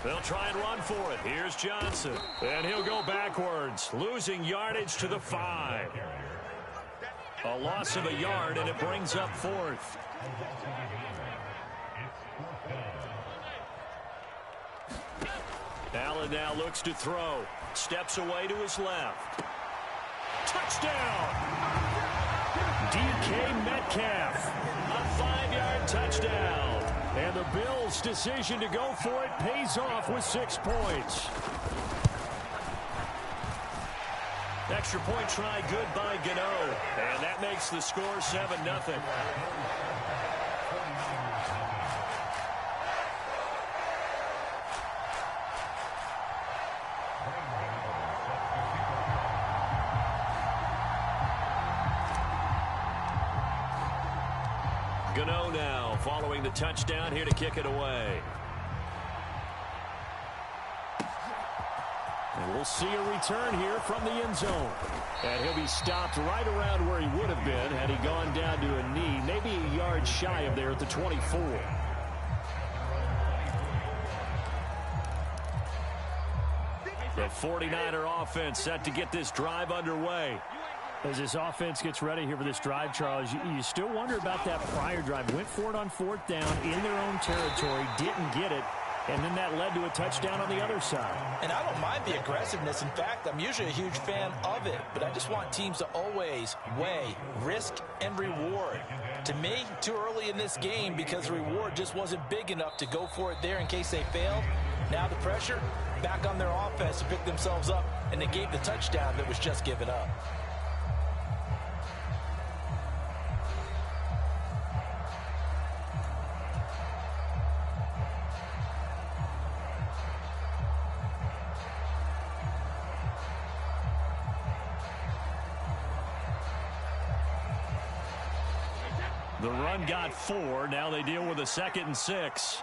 They'll try and run for it. Here's Johnson. And he'll go backwards, losing yardage to the 5. A loss of a yard, and it brings up 4th. Allen now looks to throw. Steps away to his left. Touchdown! DK Metcalf. A 5-yard touchdown. And the Bills' decision to go for it pays off with 6 points. Extra point try good by Gano. And that makes the score 7-0. Gano now following the touchdown, here to kick it away. And we'll see a return here from the end zone. And he'll be stopped right around where he would have been had he gone down to a knee, maybe a yard shy of there at the 24. The 49er offense set to get this drive underway. As this offense gets ready here for this drive, Charles, you still wonder about that prior drive. Went for it on 4th down in their own territory, didn't get it, and then that led to a touchdown on the other side. And I don't mind the aggressiveness. In fact, I'm usually a huge fan of it, but I just want teams to always weigh risk and reward. To me, too early in this game because the reward just wasn't big enough to go for it there in case they failed. Now the pressure back on their offense to pick themselves up and negate the touchdown that was just given up. The run got 4. Now they deal with a 2nd and 6.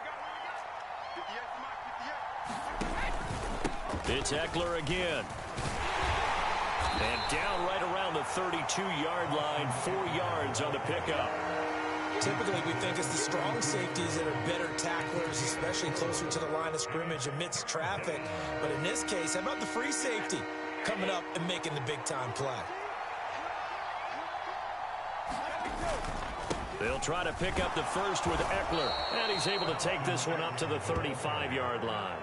It's Eckler again. And down right around the 32-yard line, 4 yards on the pickup. Typically, we think it's the strong safeties that are better tacklers, especially closer to the line of scrimmage amidst traffic. But in this case, how about the free safety coming up and making the big-time play? They'll try to pick up the first with Eckler, and he's able to take this one up to the 35-yard line.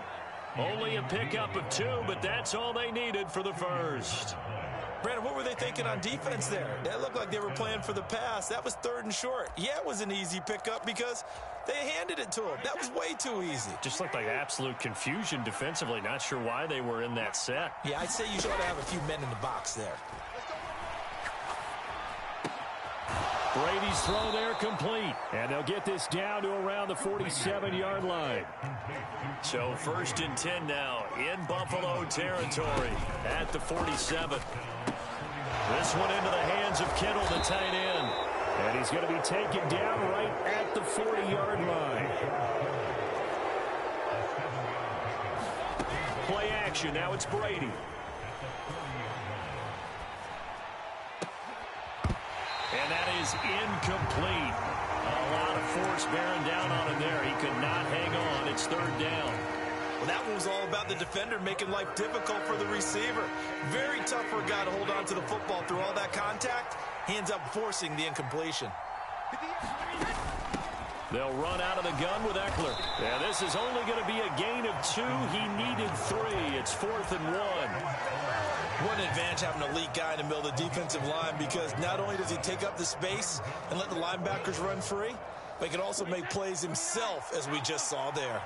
Only a pickup of 2, but that's all they needed for the first. Brandon, what were they thinking on defense there? That looked like they were playing for the pass. That was 3rd and short. Yeah, it was an easy pickup because they handed it to him. That was way too easy. Just looked like absolute confusion defensively. Not sure why they were in that set. Yeah, I'd say you should have a few men in the box there. Brady's throw there complete. And they'll get this down to around the 47-yard line. So 1st and 10 now in Buffalo territory at the 47. This one into the hands of Kittle, the tight end. And he's going to be taken down right at the 40-yard line. Play action. Now it's Brady. And that is incomplete. A lot of force bearing down on him there. He could not hang on. It's 3rd down. Well, that one was all about the defender making life difficult for the receiver. Very tough for a guy to hold on to the football through all that contact. He ends up forcing the incompletion. They'll run out of the gun with Eckler. Yeah, this is only going to be a gain of 2. He needed 3. It's 4th and 1. What an advantage having an elite guy in the middle of the defensive line, because not only does he take up the space and let the linebackers run free, but he can also make plays himself, as we just saw there.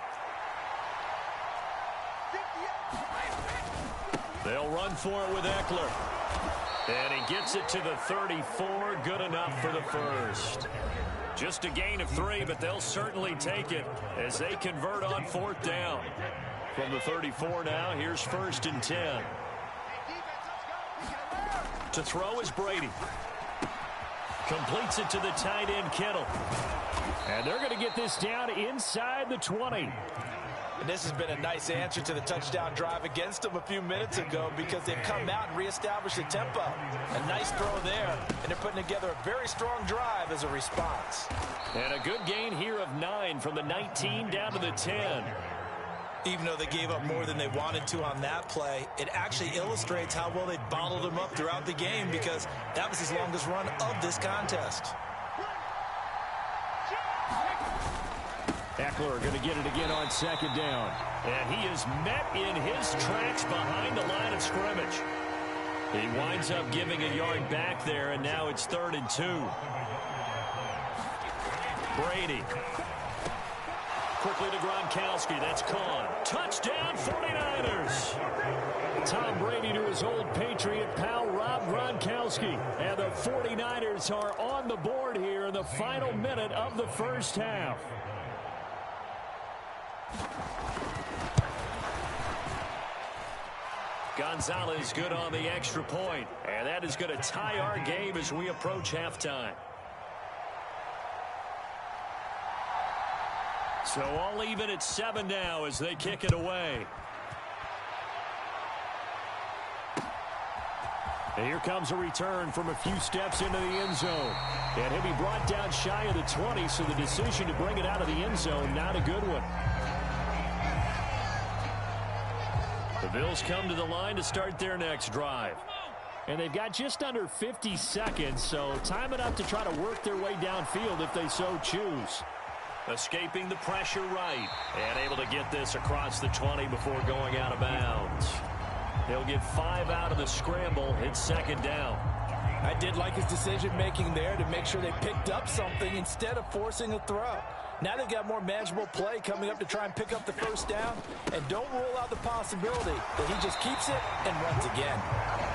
They'll run for it with Eckler. And he gets it to the 34. Good enough for the first. Just a gain of 3, but they'll certainly take it as they convert on 4th down. From the 34 now, here's 1st and 10. To throw is Brady. Completes it to the tight end, Kittle. And they're going to get this down inside the 20. And this has been a nice answer to the touchdown drive against them a few minutes ago, because they've come out and reestablished the tempo. A nice throw there, and they're putting together a very strong drive as a response. And a good gain here of 9 from the 19 down to the 10. Even though they gave up more than they wanted to on that play, it actually illustrates how well they bottled him up throughout the game because that was his longest run of this contest. Eckler going to get it again on second down. And he is met in his tracks behind the line of scrimmage. He winds up giving a yard back there, and now it's 3rd and 2. Brady. Quickly to Gronkowski. That's caught. Touchdown, 49ers. Tom Brady to his old Patriot pal, Rob Gronkowski. And the 49ers are on the board here in the final minute of the first half. Gonzalez good on the extra point. And that is going to tie our game as we approach halftime. So all even at 7 now as they kick it away. And here comes a return from a few steps into the end zone. And he'll be brought down shy of the 20, so the decision to bring it out of the end zone, not a good one. The Bills come to the line to start their next drive. And they've got just under 50 seconds, so time enough to try to work their way downfield if they so choose. Escaping the pressure right. And able to get this across the 20 before going out of bounds. They'll get 5 out of the scramble. It's second down. I did like his decision-making there to make sure they picked up something instead of forcing a throw. Now they've got more manageable play coming up to try and pick up the first down. And don't rule out the possibility that he just keeps it and runs again.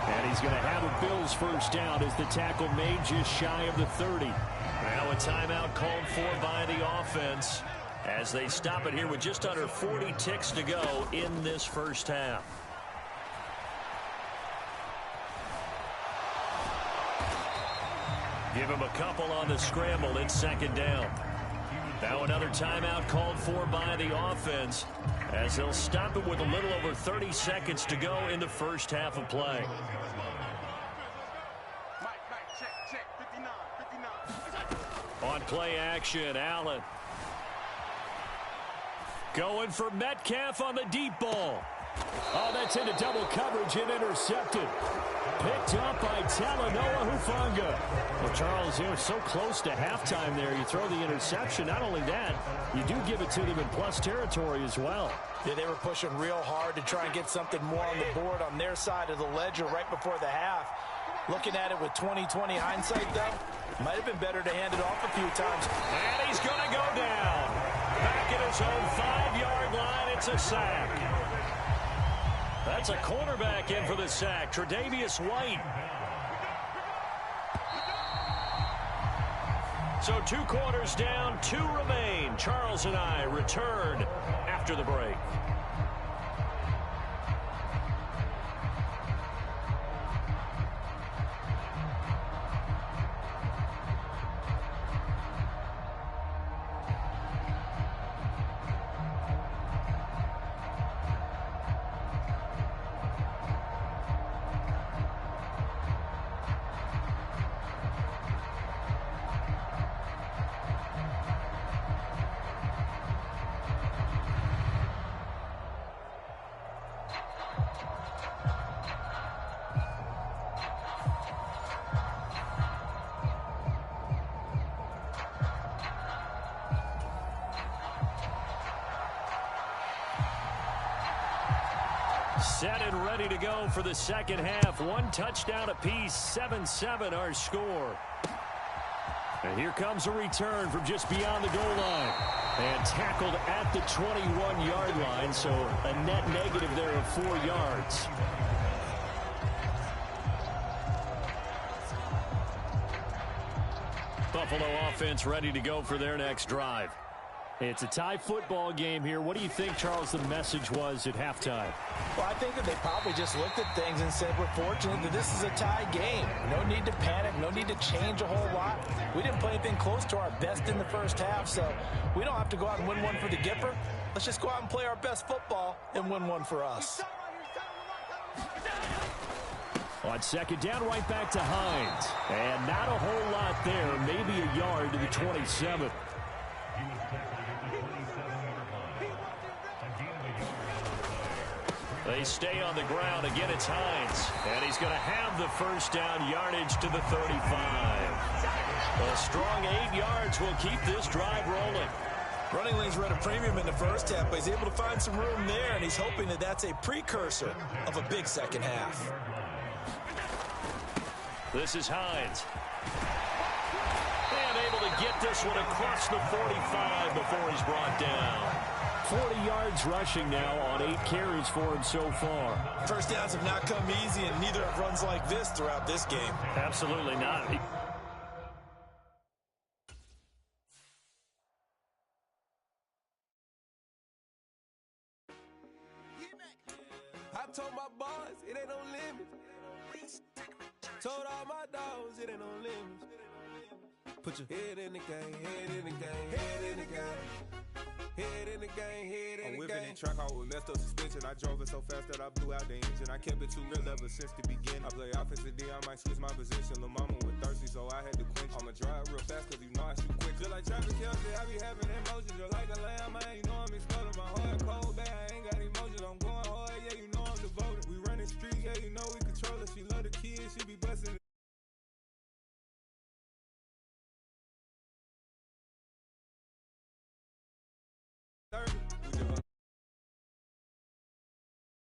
And he's going to have a Bills first down as the tackle made just shy of the 30. Now a timeout called for by the offense as they stop it here with just under 40 ticks to go in this first half. Give him a couple on the scramble. It's second down. Now another timeout called for by the offense as they'll stop it with a little over 30 seconds to go in the first half of play. On play action, Allen. Going for Metcalf on the deep ball. Oh, that's into double coverage and intercepted. Picked up by Talanoa Hufanga. Well, Charles, they were so close to halftime there. You throw the interception. Not only that, you do give it to them in plus territory as well. Yeah, they were pushing real hard to try and get something more on the board on their side of the ledger right before the half. Looking at it with 20/20 hindsight, though, might have been better to hand it off a few times. And he's going to go down. Back at his own 5-yard line, it's a sack. That's a cornerback in for the sack, Tre'Davious White. So 2 quarters down, 2 remain. Charles and I return after the break. Set and ready to go for the second half. 1 touchdown apiece, 7-7 our score. And here comes a return from just beyond the goal line. And tackled at the 21-yard line, so a net negative there of 4 yards. Buffalo offense ready to go for their next drive. It's a tie football game here. What do you think, Charles, the message was at halftime? Well, I think that they probably just looked at things and said, we're fortunate that this is a tie game. No need to panic. No need to change a whole lot. We didn't play anything close to our best in the first half, so we don't have to go out and win one for the Gipper. Let's just go out and play our best football and win one for us. On second down, right back to Hines. And not a whole lot there. Maybe a yard to the 27. they stay on the ground. Again, it's Hines. And he's going to have the first down, yardage to the 35. A strong 8 yards will keep this drive rolling. Running lanes were at a premium in the first half, but he's able to find some room there, and he's hoping that that's a precursor of a big second half. This is Hines. And able to get this one across the 45 before he's brought down. 40 yards rushing now on 8 carries for him so far. First downs have not come easy, and neither have runs like this throughout this game. Absolutely not. I told my boys, it ain't no limit. Told all my dogs, it ain't no limit. Put your head in the game, head in the game, head in the game. Head in the game, head in the game. I'm whipping and track out with messed up suspension. I drove it so fast that I blew out the engine. I kept it too real ever since the beginning. I play offensive D, I might switch my position. Lil' mama was thirsty, so I had to quench. I'ma drive real fast, cause you know I shoot quick. Just like Travis Kelce, I be having emotions. Just like a lamb, man, you know I'm exploding. My heart cold, bad, I ain't got emotions. I'm going